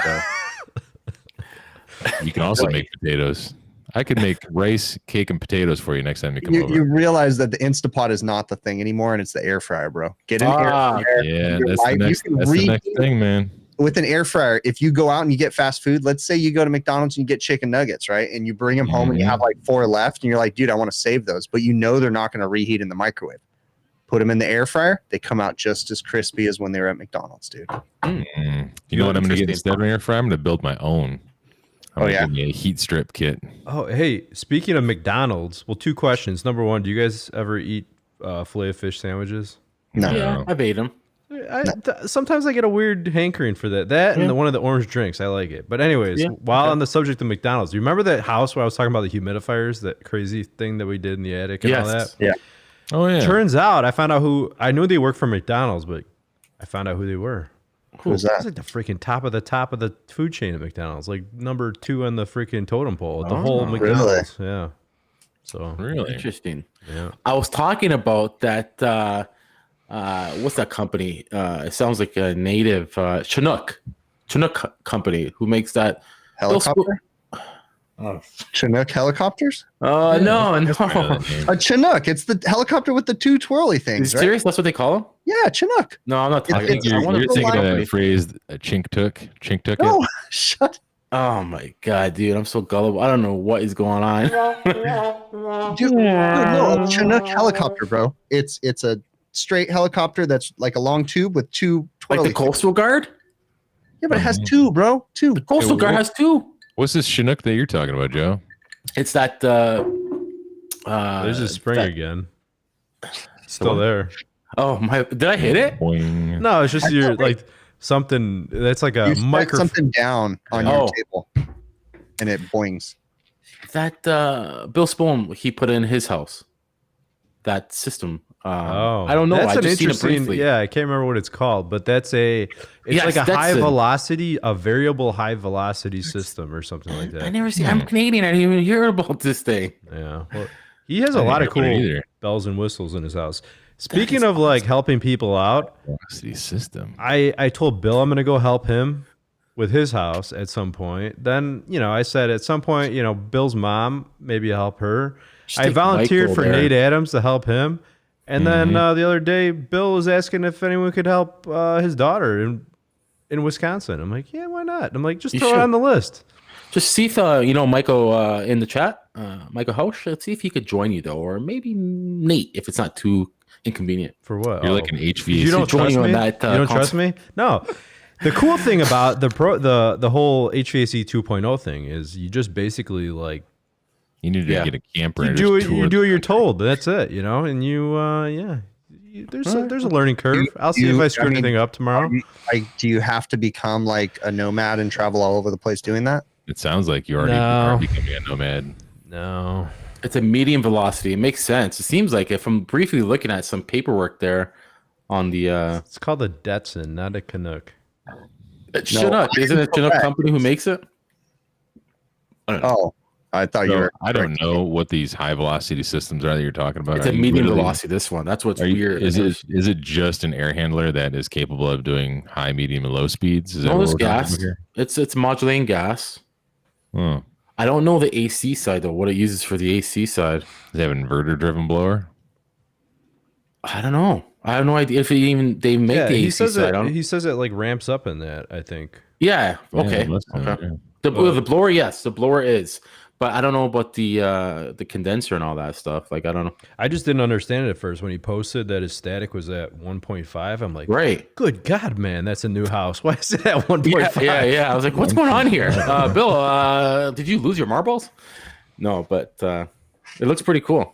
Speaker 3: You can also make potatoes. I could make rice, cake, and potatoes for you next time you come over.
Speaker 2: You realize that the Instapot is not the thing anymore, and it's the air fryer, bro. Get an air fryer.
Speaker 3: Yeah,
Speaker 2: Your
Speaker 3: that's the
Speaker 2: life-
Speaker 3: next.
Speaker 2: you can
Speaker 3: That's the next
Speaker 2: reheat-
Speaker 3: thing, man.
Speaker 2: With an air fryer, if you go out and you get fast food, let's say you go to McDonald's and you get chicken nuggets, right? And you bring them home and you have like 4 left, and you're like, dude, I want to save those, but you know they're not going to reheat in the microwave. Put them in the air fryer; they come out just as crispy as when they were at McDonald's, dude.
Speaker 3: You know what I'm going to get instead of an air fryer? I'm going to build my own. I'm gonna give me a heat strip kit.
Speaker 1: Oh, hey, speaking of McDonald's, well, 2 questions. Number 1, do you guys ever eat filet of fish sandwiches?
Speaker 2: No,
Speaker 4: Yeah, I've ate them.
Speaker 1: Sometimes I get a weird hankering for that. And one of the orange drinks, I like it. But anyways, while on the subject of McDonald's, do you remember that house where I was talking about the humidifiers, that crazy thing that we did in the attic and all that?
Speaker 2: Yeah.
Speaker 3: Oh yeah.
Speaker 1: Turns out I found out I knew they worked for McDonald's, but I found out who they were.
Speaker 2: Who's
Speaker 1: It's
Speaker 2: that?
Speaker 1: like the freaking top of the food chain at McDonald's, like number 2 on the freaking totem pole at the whole
Speaker 2: really?
Speaker 1: McDonald's. Yeah. So
Speaker 3: Really?
Speaker 4: Interesting.
Speaker 1: yeah.
Speaker 4: I was talking about that. What's that company? It sounds like a native Chinook company who makes that.
Speaker 2: Helicopter?
Speaker 4: Oh,
Speaker 2: Chinook helicopters?
Speaker 4: no, no.
Speaker 2: A Chinook. It's the helicopter with the two twirly
Speaker 4: Are you
Speaker 2: things, right?
Speaker 4: serious? That's what they call them?
Speaker 2: Yeah, Chinook.
Speaker 4: No, I'm not talking.
Speaker 2: It's-
Speaker 3: You're,
Speaker 4: I want
Speaker 3: you're
Speaker 4: to
Speaker 3: thinking of that phrase, chink took it.
Speaker 2: No, shut.
Speaker 4: Oh my god, dude, I'm so gullible. I don't know what is going on.
Speaker 2: Dude, no, a Chinook helicopter, bro. It's a straight helicopter that's like a long tube with two
Speaker 4: Like
Speaker 2: twirly
Speaker 4: the Coastal Guard?
Speaker 2: Yeah, but it has two, bro. Two.
Speaker 4: The Coastal
Speaker 3: Hey,
Speaker 4: Guard
Speaker 3: what-
Speaker 4: has two.
Speaker 3: What's this Chinook that you're talking about, Joe?
Speaker 4: It's that
Speaker 1: There's a spring
Speaker 4: that-
Speaker 1: again. Still
Speaker 4: what?
Speaker 1: there.
Speaker 4: Oh my, did I hit it?
Speaker 3: Boing.
Speaker 1: No, it's just your like something that's like a
Speaker 2: You set
Speaker 1: microphone.
Speaker 2: something down on
Speaker 4: Oh.
Speaker 2: your table, and it boings.
Speaker 4: That Bill Spohn he put in his house. That system. I don't know.
Speaker 1: That's
Speaker 4: I
Speaker 1: an
Speaker 4: just seen it
Speaker 1: interesting.
Speaker 4: briefly.
Speaker 1: Yeah, I can't remember what it's called, but it's
Speaker 4: Yes,
Speaker 1: like a
Speaker 4: that's
Speaker 1: high
Speaker 4: it.
Speaker 1: velocity, a variable high velocity system or something like
Speaker 4: I
Speaker 1: that.
Speaker 4: never see. I'm Canadian. I didn't even hear about this thing.
Speaker 1: Yeah, well, he has a lot of
Speaker 3: I didn't
Speaker 1: cool
Speaker 3: either.
Speaker 1: bells and whistles in his house. Speaking
Speaker 4: is
Speaker 1: of like helping people out,
Speaker 3: Velocity system.
Speaker 1: I told Bill I'm going to go help him with his house at some point. Then, I said at some point, Bill's mom, maybe I'll help her.
Speaker 4: Just
Speaker 1: I
Speaker 4: take
Speaker 1: volunteered
Speaker 4: Michael
Speaker 1: for
Speaker 4: there.
Speaker 1: Nate Adams to help him. And then the other day, Bill was asking if anyone could help his daughter in Wisconsin. I'm like, yeah, why not? I'm like, just
Speaker 4: You
Speaker 1: throw it
Speaker 4: should.
Speaker 1: on the list.
Speaker 4: Just see if Michael in the chat, Michael Hausch. Let's see if he could join you though, or maybe Nate if it's not too inconvenient.
Speaker 1: For what?
Speaker 3: You're
Speaker 1: Oh.
Speaker 3: like an HVAC.
Speaker 1: You don't
Speaker 4: join
Speaker 1: trust
Speaker 4: you on
Speaker 1: me?
Speaker 4: that,
Speaker 1: You don't trust me? No. The cool thing about the whole HVAC 2.0 thing is you just basically like
Speaker 3: You need to
Speaker 4: Yeah.
Speaker 3: get a camper.
Speaker 1: you
Speaker 3: and
Speaker 1: do
Speaker 3: just
Speaker 1: what
Speaker 3: tour.
Speaker 1: you're told. That's it, and there's a learning curve. I'll see if I screw anything up tomorrow.
Speaker 2: Do you have to become like a nomad and travel all over the place doing that?
Speaker 3: It sounds like you already
Speaker 1: No.
Speaker 3: are becoming a nomad.
Speaker 1: No.
Speaker 4: It's a medium velocity. It makes sense. It seems like if I'm briefly looking at some paperwork there on the
Speaker 1: It's called a Detson, not a Canuck.
Speaker 4: Chinook. Isn't it a Chinook company who makes it? I don't know.
Speaker 2: Oh, I thought you
Speaker 3: So,
Speaker 2: were.
Speaker 3: I don't know what these high velocity systems are that you're talking about.
Speaker 4: It's
Speaker 3: Are
Speaker 4: a
Speaker 3: you
Speaker 4: medium
Speaker 3: literally-
Speaker 4: velocity. This one. That's what's
Speaker 3: Are you,
Speaker 4: weird.
Speaker 3: is it just an air handler that is capable of doing high, medium, and low speeds? Is that
Speaker 4: No,
Speaker 3: what
Speaker 4: it's
Speaker 3: we're talking
Speaker 4: gas.
Speaker 3: about here?
Speaker 4: It's modulating gas.
Speaker 3: Oh.
Speaker 4: I don't know the AC side though. What it uses for the AC side.
Speaker 3: Does it have an inverter driven blower?
Speaker 4: I don't know. I have no idea if they make the AC
Speaker 1: he says
Speaker 4: side.
Speaker 1: it. He says it like ramps up in that. I think.
Speaker 4: Yeah. Okay.
Speaker 3: Yeah, less than,
Speaker 4: Okay.
Speaker 3: yeah.
Speaker 4: The blower, yes, the blower is, but I don't know about the condenser and all that stuff. Like I don't know.
Speaker 1: I just didn't understand it at first when he posted that his static was at 1.5. I'm like,
Speaker 4: Right.
Speaker 1: good God, man, that's a new house. Why is it at 1.5?
Speaker 4: Yeah. I was like, what's going on here, Bill? Did you lose your marbles? No, but it looks pretty cool.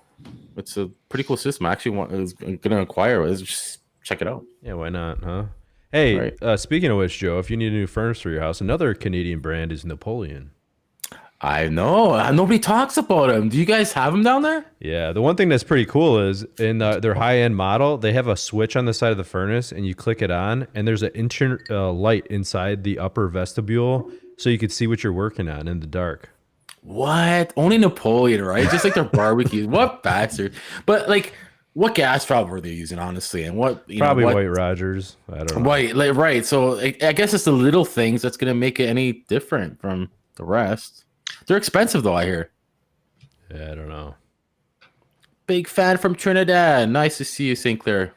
Speaker 4: It's a pretty cool system. I actually was going to acquire it. Let's just check it out.
Speaker 1: Yeah, why not, huh? Hey,
Speaker 4: Right.
Speaker 1: Speaking of which, Joe, if you need a new furnace for your house, another Canadian brand is Napoleon.
Speaker 4: I know. Nobody talks about them. Do you guys have them down there?
Speaker 1: Yeah, the one thing that's pretty cool is in their high-end model, they have a switch on the side of the furnace, and you click it on, and there's an light inside the upper vestibule, so you can see what you're working on in the dark.
Speaker 4: What? Only Napoleon, right? Just like their barbecue. What bastard? But like, what gas valve were they using, honestly? And what?
Speaker 1: Probably
Speaker 4: what,
Speaker 1: White Rogers. I don't know.
Speaker 4: Right. So I guess it's the little things that's gonna make it any different from the rest. They're expensive though, I hear.
Speaker 1: Yeah, I don't know.
Speaker 4: Big fan from Trinidad. Nice to see you, St. Clair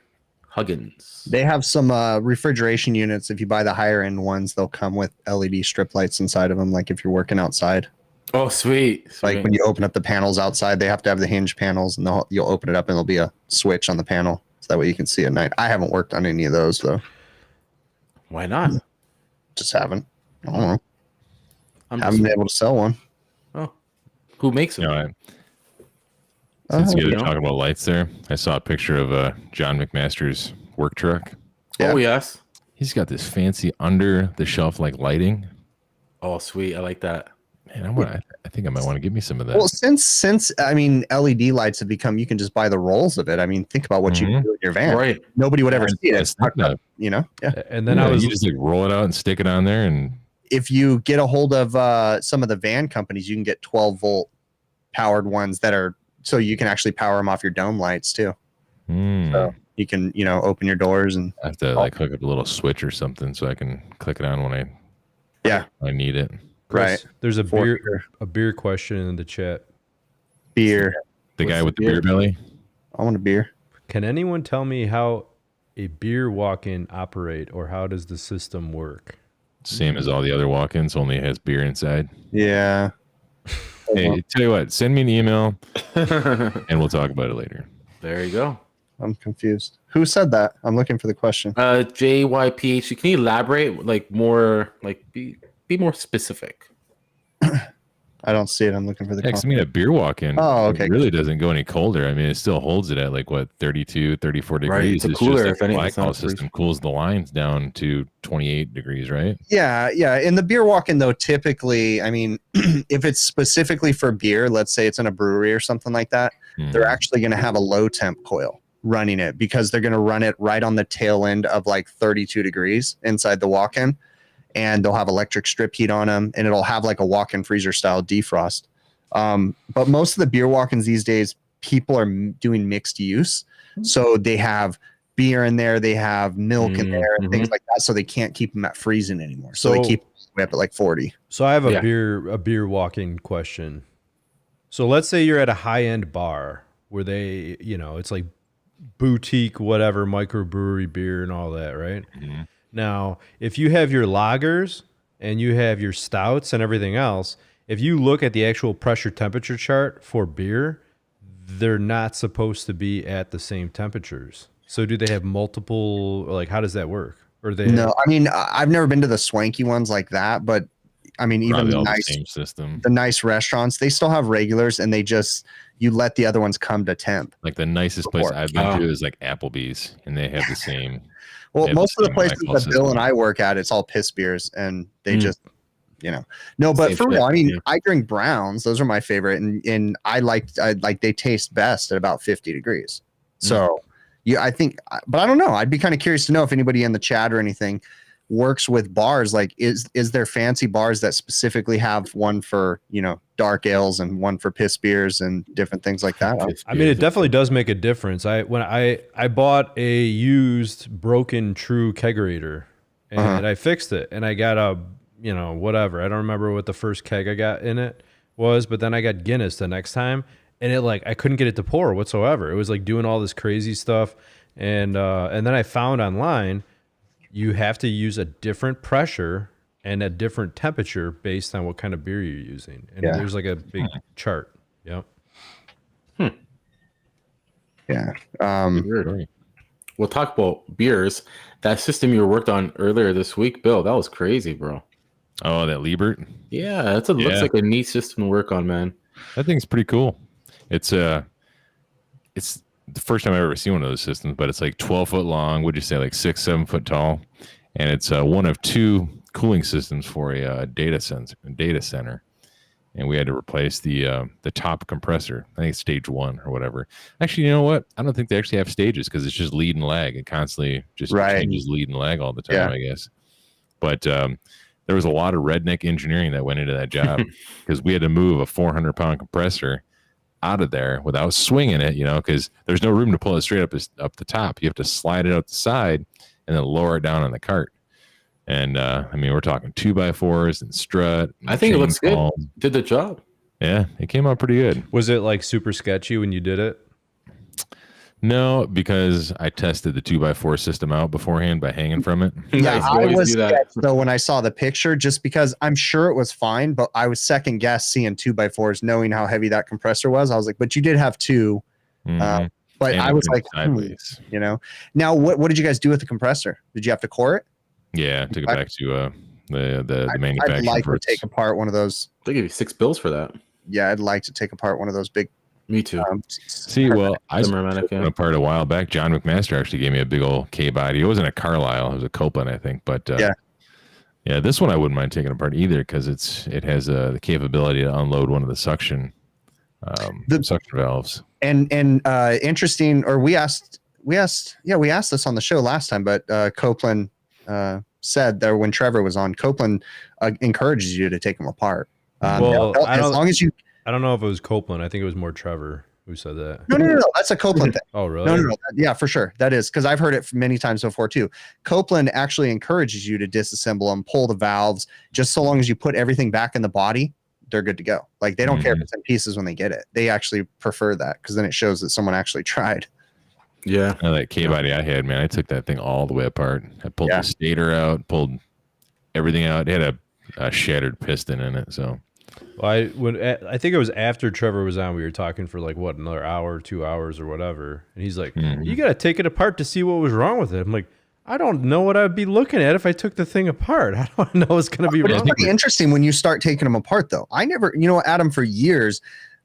Speaker 4: Huggins.
Speaker 2: They have some refrigeration units. If you buy the higher end ones, they'll come with LED strip lights inside of them. Like if you're working outside,
Speaker 4: Oh, sweet.
Speaker 2: like when you open up the panels outside, they have to have the hinge panels, and you'll open it up, and there'll be a switch on the panel, so that way you can see at night. I haven't worked on any of those though.
Speaker 4: Why not?
Speaker 2: Just haven't. I don't know.
Speaker 4: I'm
Speaker 2: Haven't been able to sell one.
Speaker 4: oh, who makes them?
Speaker 3: You know, since you guys
Speaker 4: you
Speaker 3: are
Speaker 4: know.
Speaker 3: talking about lights there, I saw a picture of John McMaster's work truck.
Speaker 2: Yeah.
Speaker 4: Oh yes.
Speaker 3: He's got this fancy under the shelf like lighting.
Speaker 4: Oh sweet. I like that.
Speaker 3: Man, I think I might want to give me some of that.
Speaker 2: Well, since I mean, LED lights have become, you can just buy the rolls of it. I mean, think about what you can do in your van.
Speaker 4: Right.
Speaker 2: Nobody would ever
Speaker 3: Yeah,
Speaker 2: see it.
Speaker 3: it's not that-
Speaker 2: You know. Yeah.
Speaker 1: And then
Speaker 3: Yeah,
Speaker 1: I was
Speaker 3: you just like roll it out and stick it on there, and
Speaker 2: If you get a hold of some of the van companies, you can get 12-volt powered ones that are so you can actually power them off your dome lights too. So you can, open your doors and
Speaker 3: I have to like hook up a little switch or something so I can click it on when I
Speaker 2: Yeah.
Speaker 3: need it.
Speaker 1: Chris,
Speaker 2: Right.
Speaker 1: there's a
Speaker 2: For
Speaker 1: beer
Speaker 2: sure.
Speaker 1: a beer question in the chat.
Speaker 2: Beer.
Speaker 3: The
Speaker 4: What's
Speaker 3: guy
Speaker 4: the
Speaker 3: with the
Speaker 4: beer?
Speaker 3: beer belly.
Speaker 2: I want a beer.
Speaker 1: Can anyone tell me how a beer walk-in operate, or how does the system work?
Speaker 3: Same as all the other walk-ins, only it has beer inside.
Speaker 2: Yeah.
Speaker 3: Hey, tell you what, send me an email and we'll talk about it later.
Speaker 4: There you go.
Speaker 2: I'm confused. Who said that? I'm looking for the question.
Speaker 4: JYPH. Can you elaborate, like more, like be more specific?
Speaker 2: I don't see it. I'm looking for the
Speaker 3: Yeah, 'cause I
Speaker 2: comment.
Speaker 3: mean, a beer walk-in
Speaker 2: Okay.
Speaker 3: it really doesn't go any colder. I mean, it still holds it at like, what, 32, 34
Speaker 4: Right,
Speaker 3: degrees.
Speaker 4: it's a cooler,
Speaker 3: just
Speaker 4: if anything,
Speaker 3: the
Speaker 4: it's not
Speaker 3: glycol system
Speaker 4: freezing.
Speaker 3: cools the lines down to 28 degrees, right?
Speaker 2: Yeah. In the beer walk-in, though, typically, I mean, if it's specifically for beer, let's say it's in a brewery or something like that, they're actually going to have a low temp coil running it because they're going to run it right on the tail end of like 32 degrees inside the walk-in, and they'll have electric strip heat on them, and it'll have like a walk-in freezer style defrost. But most of the beer walk-ins these days, people are doing mixed use, so they have beer in there, they have milk in there, and things like that, so they can't keep them at freezing anymore. So they keep them up at like 40.
Speaker 1: So I have
Speaker 4: Yeah.
Speaker 1: a beer walk-in question. So let's say you're at a high-end bar where they, it's like boutique, whatever, microbrewery beer and all that, right?
Speaker 3: Mm-hmm.
Speaker 1: Now, if you have your lagers and you have your stouts and everything else, if you look at the actual pressure temperature chart for beer, they're not supposed to be at the same temperatures. So do they have multiple, like, how does that work? Or they
Speaker 2: No, I mean, I've never been to the swanky ones like that, but I mean, even
Speaker 3: Probably
Speaker 2: the
Speaker 3: all
Speaker 2: nice,
Speaker 3: the same system.
Speaker 2: the nice restaurants, they still have regulars, and you let the other ones come to temp.
Speaker 3: Like the nicest place
Speaker 2: Before.
Speaker 3: I've been to is like Applebee's, and they have the same.
Speaker 2: Well,
Speaker 3: They have
Speaker 2: most
Speaker 3: the
Speaker 2: of the
Speaker 3: same
Speaker 2: places
Speaker 3: glycol
Speaker 2: that Bill
Speaker 3: system.
Speaker 2: and I work at, it's all piss beers, and they just, no. But
Speaker 4: Same
Speaker 2: for real,
Speaker 4: shit,
Speaker 2: I mean,
Speaker 4: yeah.
Speaker 2: I drink browns; those are my favorite, and I like they taste best at about 50 degrees. So, I think, but I don't know. I'd be kind of curious to know if anybody in the chat or anything works with bars. Like, is there fancy bars that specifically have one for dark ales and one for piss beers and different things like that?
Speaker 1: I mean, it definitely does make a difference. When I bought a used broken true kegerator, and I fixed it, and I got a whatever. I don't remember what the first keg I got in it was, but then I got Guinness the next time, and I couldn't get it to pour whatsoever. It was like doing all this crazy stuff, and then I found online you have to use a different pressure and a different temperature based on what kind of beer you're using, and there's like a big chart. Yep.
Speaker 2: Yeah.
Speaker 3: Story.
Speaker 4: We'll talk about beers. That system you worked on earlier this week, Bill, that was crazy, bro.
Speaker 3: Oh, that Liebert.
Speaker 4: Yeah, looks like a neat system to work on, man.
Speaker 3: That thing's pretty cool. It's the first time I've ever seen one of those systems, but it's like 12 foot long. Would you say like 6-7 foot tall? And it's one of two cooling systems for a data center. And we had to replace the top compressor. I think it's stage 1 or whatever. Actually, you know what? I don't think they actually have stages because it's just lead and lag. It constantly just changes lead and lag all the time, I guess. But there was a lot of redneck engineering that went into that job because we had to move a 400-pound compressor out of there without swinging it, because there's no room to pull it straight up the top. You have to slide it out the side and then lower it down on the cart. And I mean, we're talking 2x4s and strut. And
Speaker 4: I think it looks good.
Speaker 3: chain
Speaker 4: Did the job.
Speaker 3: Yeah, it came out pretty good.
Speaker 1: Was it like super sketchy when you did it?
Speaker 3: No, because I tested the 2x4 system out beforehand by hanging from it.
Speaker 2: Yeah,
Speaker 4: Nice, you
Speaker 2: I
Speaker 4: always
Speaker 2: was
Speaker 4: do that.
Speaker 2: sketched, though, when I saw the picture, just because I'm sure it was fine, but I was second guess seeing 2x4s, knowing how heavy that compressor was. I was like, but you did have two.
Speaker 3: Mhm.
Speaker 2: But
Speaker 3: And
Speaker 2: I
Speaker 3: it
Speaker 2: was
Speaker 3: went
Speaker 2: like,
Speaker 3: sideways.
Speaker 2: Now what did you guys do with the compressor? Did you have to core it?
Speaker 3: Yeah, took it back to the
Speaker 2: I'd
Speaker 3: manufacturer.
Speaker 2: like
Speaker 3: for
Speaker 2: to take apart one of those.
Speaker 4: They give you $6 for that.
Speaker 2: Yeah, I'd like to take apart one of those big.
Speaker 4: Me too.
Speaker 3: See, well, I
Speaker 4: Zimmerman,
Speaker 3: took one apart a while back. John McMaster actually gave me a big old K body. It wasn't a Carlisle; it was a Copeland, I think. But yeah, this one I wouldn't mind taking apart either because it has the capability to unload one of the suction valves.
Speaker 2: And interesting, or we asked this on the show last time, but Copeland said that when Trevor was on, Copeland encourages you to take them apart.
Speaker 1: Well,
Speaker 2: as long as you.
Speaker 1: I don't know if it was Copeland. I think it was more Trevor. Who said that?
Speaker 2: No. That's a Copeland thing.
Speaker 1: Oh, really?
Speaker 2: No. Yeah, for sure. That is because I've heard it many times before too. Copeland actually encourages you to disassemble them, pull the valves, just so long as you put everything back in the body, they're good to go. Like they don't care if it's in pieces when they get it. They actually prefer that because then it shows that someone actually tried.
Speaker 4: Yeah.
Speaker 3: That K body I had, man, I took that thing all the way apart. I pulled the stator out, pulled everything out. It had a shattered piston in it. So,
Speaker 1: well, I think it was after Trevor was on, we were talking for like another hour, 2 hours or whatever. And he's like, you got to take it apart to see what was wrong with it. I'm like, I don't know what I'd be looking at if I took the thing apart. I don't know what's going to be wrong.
Speaker 2: It's pretty interesting when you start taking them apart, though. I never, Adam, for years,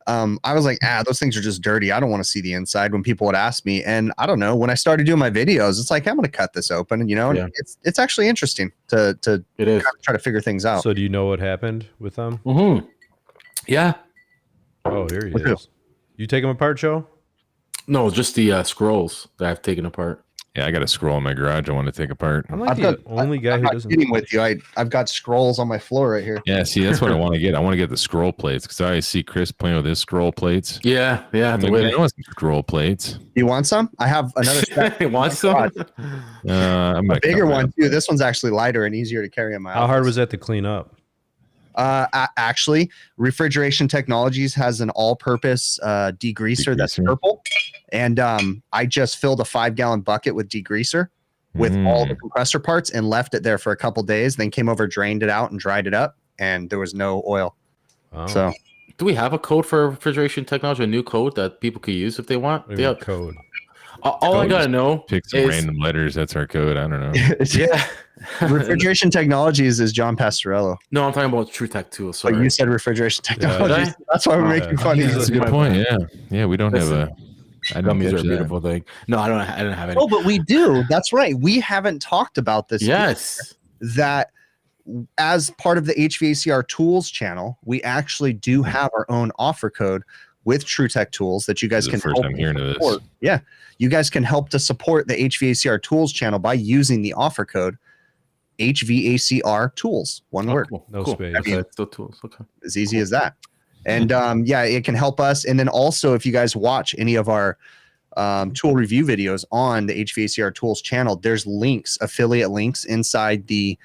Speaker 2: I was like, those things are just dirty. I don't want to see the inside when people would ask me. And I don't know, when I started doing my videos, it's like, I'm going to cut this open. And, it's actually interesting to
Speaker 4: it is.
Speaker 2: kind of try to figure things out.
Speaker 1: So do you know what happened with them?
Speaker 4: Mm-hmm. Yeah.
Speaker 1: Oh, here he is. You take them apart, Joe?
Speaker 4: No, just the scrolls that I've taken apart.
Speaker 3: Yeah, I got a scroll in my garage I want to take apart.
Speaker 1: I'm like the only guy who doesn't.
Speaker 2: Kidding with you. I've got scrolls on my floor right here.
Speaker 3: Yeah, see, that's what I want to get. I want to get the scroll plates because I always see Chris playing with his scroll plates.
Speaker 4: Yeah.
Speaker 3: I'm like, I want some scroll plates.
Speaker 2: You want some? I have another set.
Speaker 4: You want some?
Speaker 3: I'm
Speaker 2: a bigger one too. This one's actually lighter and easier to carry in my
Speaker 1: How hard was that to clean up?
Speaker 2: Actually, Refrigeration Technologies has an all-purpose degreaser that's purple, and I just filled a 5-gallon bucket with degreaser with all the compressor parts and left it there for a couple days. Then came over, drained it out, and dried it up, and there was no oil.
Speaker 1: Oh.
Speaker 2: So,
Speaker 4: do we have a code for Refrigeration Technology? A new code that people could use if they want?
Speaker 1: Yeah, code.
Speaker 4: All I gotta know
Speaker 3: pick some random letters. That's our code. I don't know.
Speaker 2: Yeah. Refrigeration Technologies is John Pastorello.
Speaker 4: No, I'm talking about TrueTech too. So
Speaker 2: you said Refrigeration Technologies.
Speaker 1: Yeah.
Speaker 2: That's why we're making fun of you.
Speaker 3: That's a good point. Yeah. We don't have a. I don't
Speaker 4: Gummies are a
Speaker 3: catch that.
Speaker 4: beautiful thing. No, I don't have any.
Speaker 2: Oh, but we do. That's right. We haven't talked about this.
Speaker 4: Yes.
Speaker 2: That as part of the HVACR Tools channel, we actually do have our own offer code with TrueTech Tools that you guys can
Speaker 3: First
Speaker 2: help
Speaker 3: time hearing of this.
Speaker 2: support. Yeah. You guys can help to support the HVACR Tools channel by using the offer code HVACR Tools. One word.
Speaker 4: Cool.
Speaker 1: No
Speaker 4: Cool.
Speaker 1: space.
Speaker 2: I mean,
Speaker 4: Still tools. Okay.
Speaker 2: as easy as that. And it can help us. And then also, if you guys watch any of our tool review videos on the HVACR Tools channel, there's links, affiliate links inside the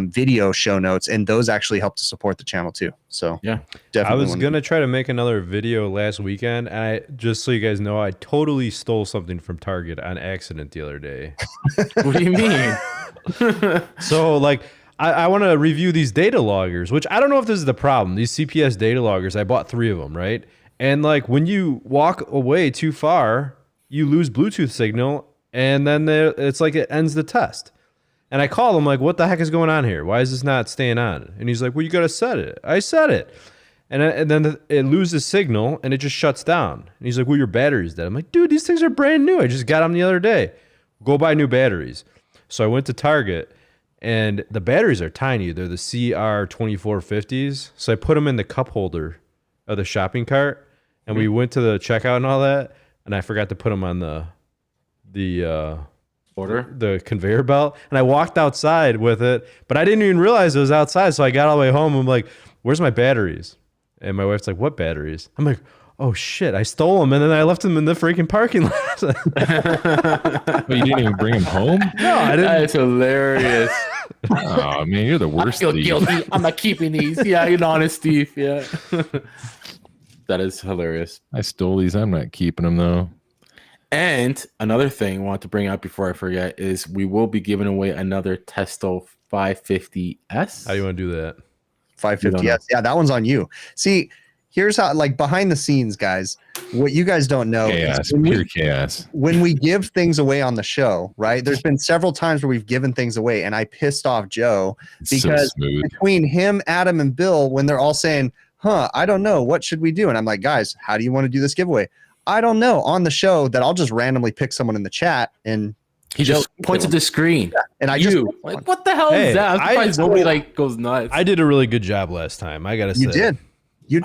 Speaker 2: video show notes, and those actually help to support the channel too. So
Speaker 4: Yeah.
Speaker 2: definitely.
Speaker 1: I was gonna try to make another video last weekend, and I just so you guys know, I totally stole something from Target on accident the other day.
Speaker 4: What do you mean?
Speaker 1: So like I want to review these data loggers, which I don't know if this is the problem. These CPS data loggers, I bought 3 of them, right? And like when you walk away too far, you lose Bluetooth signal, and then it's like it ends the test. And I called him like, what the heck is going on here? Why is this not staying on? And he's like, well, you got to set it. I set it. And then it loses signal and it just shuts down. And he's like, well, your battery's dead. I'm like, dude, these things are brand new. I just got them the other day. Go buy new batteries. So I went to Target, and the batteries are tiny. They're the CR2450s. So I put them in the cup holder of the shopping cart, and we went to the checkout and all that, and I forgot to put them on the conveyor belt, and I walked outside with it, but I didn't even realize it was outside. So I got all the way home. I'm like, where's my batteries? And my wife's like, what batteries? I'm like, oh shit, I stole them, and then I left them in the freaking parking lot.
Speaker 3: But you didn't even bring them home?
Speaker 1: No, I didn't.
Speaker 4: That is hilarious.
Speaker 3: Oh man, you're the
Speaker 4: I
Speaker 3: worst
Speaker 4: feel
Speaker 3: thief.
Speaker 4: guilty. I'm not keeping these. Yeah, you're an honest thief. Yeah. That is hilarious.
Speaker 3: I stole these. I'm not keeping them though.
Speaker 4: And another thing I want to bring up before I forget is we will be giving away another Testo 550S.
Speaker 1: How do you want to do that?
Speaker 2: 550S. Yeah, that one's on you. See, here's how, like behind the scenes, guys, what you guys don't know
Speaker 3: Chaos,
Speaker 2: is
Speaker 3: pure chaos.
Speaker 2: when we give things away on the show, right? There's been several times where we've given things away, and I pissed off Joe
Speaker 3: It's
Speaker 2: because
Speaker 3: so smooth.
Speaker 2: between him, Adam, and Bill, when they're all saying, I don't know, what should we do? And I'm like, guys, how do you want to do this giveaway? I don't know, on the show that I'll just randomly pick someone in the chat, and
Speaker 4: He just points at the screen.
Speaker 2: and I
Speaker 4: you
Speaker 2: just
Speaker 4: like, what the hell
Speaker 1: Hey,
Speaker 4: is that? I'm
Speaker 1: I
Speaker 4: surprised
Speaker 1: just-
Speaker 4: nobody like goes nuts.
Speaker 1: I did a really good job last time. I gotta say.
Speaker 2: you did.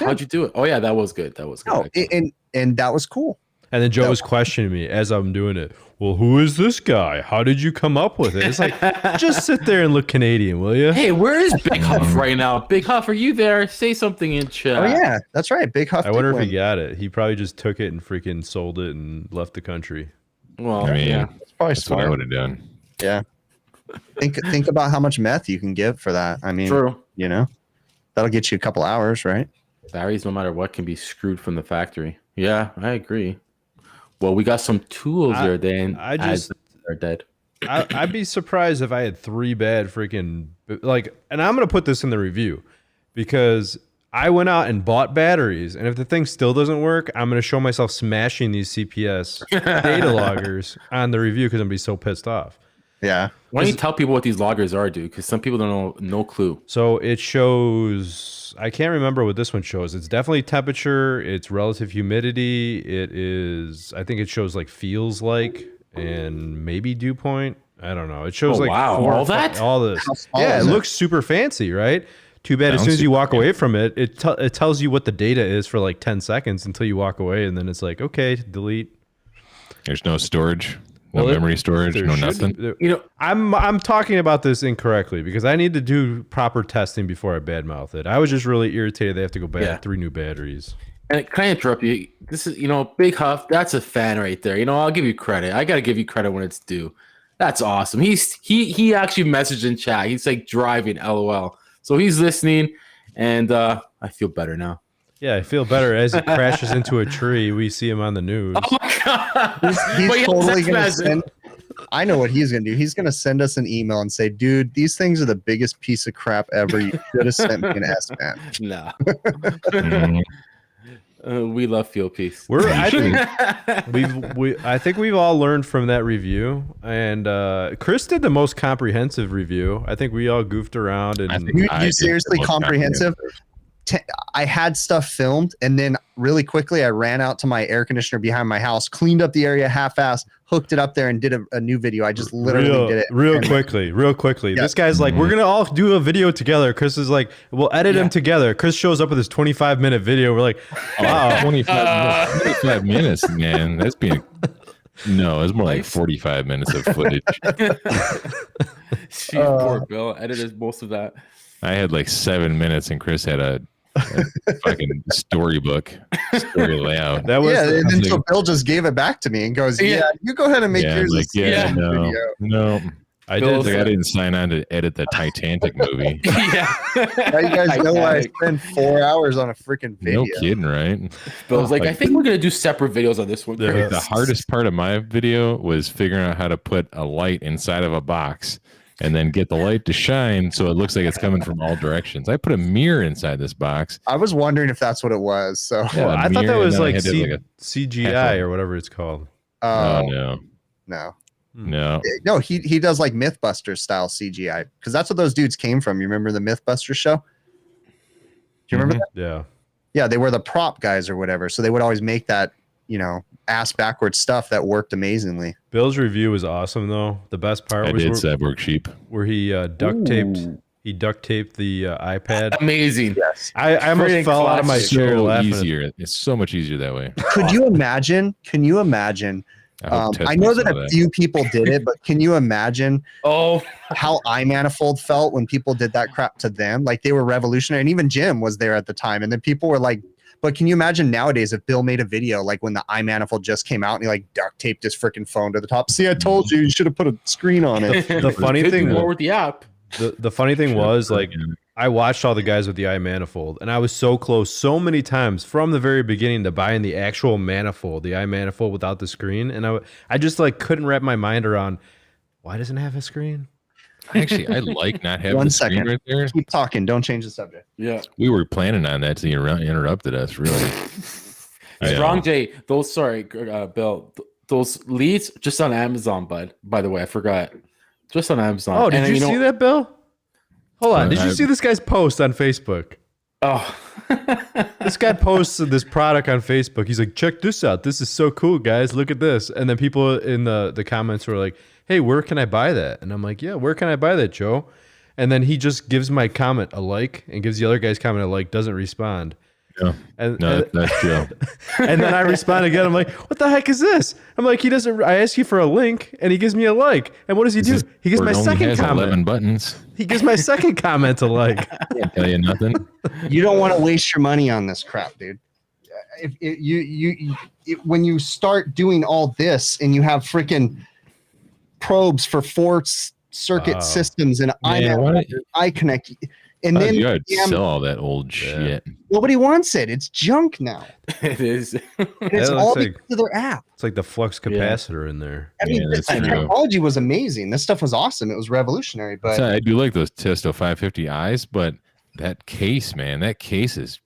Speaker 4: How'd you do it? Oh yeah, that was good. That was good.
Speaker 2: No,
Speaker 4: actually.
Speaker 2: and that was cool.
Speaker 1: And then Joe was questioning me as I'm doing it. well, who is this guy? How did you come up with it? It's like, just sit there and look Canadian, will you?
Speaker 4: Hey, where is Big Huff right now? Big Huff, are you there? Say something in chat.
Speaker 2: Oh yeah, that's right. Big Huff.
Speaker 1: I wonder if he got it. He probably just took it and freaking sold it and left the country.
Speaker 4: Well,
Speaker 3: I mean,
Speaker 4: yeah.
Speaker 2: It's probably
Speaker 3: that's what I
Speaker 2: smart.
Speaker 3: would have done.
Speaker 2: Yeah. Think about how much meth you can get for that. I mean,
Speaker 4: True.
Speaker 2: you know, that'll get you a couple hours, right?
Speaker 4: Batteries, no matter what, can be screwed from the factory. Yeah, I agree. Well, we got some tools there, Dan.
Speaker 1: I just
Speaker 4: are dead.
Speaker 1: I'd be surprised if I had 3 bad freaking like, and I'm gonna put this in the review because I went out and bought batteries, and if the thing still doesn't work, I'm gonna show myself smashing these CPS data loggers on the review because I'm gonna be so pissed off.
Speaker 2: Yeah.
Speaker 4: Why don't you tell people what these loggers are, dude? Because some people don't know, no clue.
Speaker 1: So it shows, I can't remember what this one shows. It's definitely temperature, it's relative humidity, it is, I think it shows like feels like, and maybe dew point. I don't know. It shows like
Speaker 4: wow, all that?
Speaker 1: all this.
Speaker 2: How small
Speaker 1: Yeah, it
Speaker 2: is it?
Speaker 1: looks super fancy, right? Too bad as soon as you walk away from it, it tells you what the data is for like 10 seconds until you walk away, and then it's like, okay, delete.
Speaker 3: There's no storage, no
Speaker 1: Well,
Speaker 3: memory storage,
Speaker 1: There
Speaker 3: no
Speaker 1: should-
Speaker 3: nothing.
Speaker 1: there-
Speaker 4: You know,
Speaker 1: I'm talking about this incorrectly because I need to do proper testing before I badmouth it. I was just really irritated they have to go buy 3 new batteries.
Speaker 4: and can I interrupt you? This is, Big Huff. That's a fan right there. I'll give you credit. I gotta give you credit when it's due. That's awesome. He actually messaged in chat. He's like driving, LOL. So he's listening, and I feel better now.
Speaker 1: Yeah, I feel better as he crashes into a tree. We see him on the news.
Speaker 4: Oh my god!
Speaker 2: He's
Speaker 4: But yeah,
Speaker 2: totally
Speaker 4: text
Speaker 2: going to
Speaker 4: message.
Speaker 2: send. I know what he's going to do. He's going to send us an email and say, dude, these things are the biggest piece of crap ever. You should have sent me an S-man.
Speaker 4: Nah.
Speaker 3: Mhm.
Speaker 4: We love Field Piece.
Speaker 1: I think we've all learned from that review, and Chris did the most comprehensive review. I think we all goofed around and
Speaker 3: I think
Speaker 2: You
Speaker 3: I did the
Speaker 2: seriously
Speaker 3: most
Speaker 2: comprehensive? I had stuff filmed, and then really quickly I ran out to my air conditioner behind my house, cleaned up the area half-assed, hooked it up there, and did a new video. I just literally did it
Speaker 1: real quickly.
Speaker 2: Yeah.
Speaker 1: This guy's like, we're gonna all do a video together. Chris is like, we'll edit them together. Chris shows up with his 25-minute video. We're like, wow.
Speaker 3: 25 minutes, man. That's being no, it's more like 45 minutes of footage.
Speaker 4: Poor Bill edited most of that.
Speaker 3: I had like 7 minutes, and Chris had a fucking story layout.
Speaker 1: That was
Speaker 2: Yeah, and then
Speaker 3: like-
Speaker 2: so Bill just gave it back to me and goes, "Yeah, you go ahead and make
Speaker 3: Yeah,
Speaker 2: yours."
Speaker 3: like,
Speaker 2: a
Speaker 3: yeah,
Speaker 2: season
Speaker 3: no,
Speaker 2: video."
Speaker 3: no.
Speaker 1: I
Speaker 4: Bill's
Speaker 1: did.
Speaker 3: Like, I didn't sign on to edit the Titanic movie.
Speaker 4: Yeah.
Speaker 2: Now you guys know why I spend 4 hours on a freaking video.
Speaker 3: No kidding, right?
Speaker 4: Bill's like, I think we're gonna do separate videos on this one.
Speaker 1: Yeah.
Speaker 3: Like, the hardest part of my video was figuring out how to put a light inside of a box and then get the light to shine so it looks like it's coming from all directions. I put a mirror inside this box.
Speaker 2: I was wondering if that's what it was. So,
Speaker 3: Yeah,
Speaker 1: Well,
Speaker 3: a
Speaker 1: I thought that
Speaker 3: mirror,
Speaker 1: was
Speaker 3: and then I
Speaker 1: like,
Speaker 3: had to, like, a
Speaker 1: CGI or whatever it's called.
Speaker 3: Oh,
Speaker 2: no,
Speaker 3: no.
Speaker 1: Hmm.
Speaker 3: No.
Speaker 2: he does like MythBusters style CGI because that's what those dudes came from. You remember the MythBusters show? Do you remember that?
Speaker 1: Yeah.
Speaker 2: Yeah, they were the prop guys or whatever. So they would always make that, ass backwards stuff that worked amazingly.
Speaker 1: Bill's review was awesome though. The best part
Speaker 3: I
Speaker 1: was
Speaker 3: did
Speaker 1: where,
Speaker 3: Cyborg Sheep.
Speaker 1: where he duct taped the iPad.
Speaker 4: Amazing.
Speaker 2: Yes.
Speaker 1: I almost
Speaker 4: Freaking
Speaker 1: fell out of my
Speaker 4: classic.
Speaker 1: chair
Speaker 3: So
Speaker 1: laughing.
Speaker 3: easier. It's so much easier that way.
Speaker 2: Could you imagine? Can you imagine?
Speaker 3: hope Ted
Speaker 2: I know
Speaker 3: saw
Speaker 2: that a few people did it, but can you imagine
Speaker 4: Oh,
Speaker 2: how iManifold felt when people did that crap to them? Like they were revolutionary, and even Jim was there at the time. And then people were like, but can you imagine nowadays if Bill made a video like when the iManifold just came out and he like duct taped his freaking phone to the top? See, I told you, you should have put a screen on it.
Speaker 1: The funny
Speaker 4: Could
Speaker 1: thing
Speaker 4: do more
Speaker 1: was,
Speaker 4: with the app.
Speaker 1: the funny thing was like I watched all the guys with the iManifold, and I was so close so many times from the very beginning to buying the actual manifold, the iManifold without the screen, and I just like couldn't wrap my mind around why doesn't it have a screen?
Speaker 3: Actually, I like not having
Speaker 2: One
Speaker 3: the screen
Speaker 2: second.
Speaker 3: right there.
Speaker 2: Keep talking. Don't change the subject.
Speaker 4: Yeah.
Speaker 3: We were planning on that, so you interrupted us, really.
Speaker 4: Strong J. Those Bill. Those leads just on Amazon, bud. By the way, I forgot. Just on Amazon.
Speaker 1: Oh, did
Speaker 4: And
Speaker 1: you see that, Bill? Hold on. Did you
Speaker 3: I-
Speaker 1: see this guy's post on Facebook?
Speaker 4: Oh.
Speaker 1: This guy posted this product on Facebook. He's like, check this out. This is so cool, guys. Look at this. And then people in the comments were like, hey, where can I buy that? And I'm like, yeah, where can I buy that, Joe? And then he just gives my comment a like and gives the other guy's comment a like, doesn't respond. And,
Speaker 3: No, that's Joe.
Speaker 1: and then I respond again. I'm like, what the heck is this? I'm like, I ask you for a link and he gives me a like. And what does he do? He gives
Speaker 3: Or
Speaker 1: my
Speaker 3: it only
Speaker 1: second
Speaker 3: has
Speaker 1: comment.
Speaker 3: 11 buttons.
Speaker 1: He gives my second comment a like.
Speaker 3: Can't tell you nothing.
Speaker 2: You don't want to waste your money on this crap, dude. When you start doing all this and you have freaking probes for 4 circuit systems and iConnect, and then
Speaker 3: you gotta sell all that old shit.
Speaker 2: Nobody wants it. It's junk now.
Speaker 4: It is.
Speaker 2: And it's all because of their app.
Speaker 1: It's like the flux capacitor in there.
Speaker 2: I mean,
Speaker 3: that's
Speaker 2: the
Speaker 3: true.
Speaker 2: technology was amazing. This stuff was awesome. It was revolutionary. But
Speaker 3: I do like those Testo 550Is, but that case, man, that case is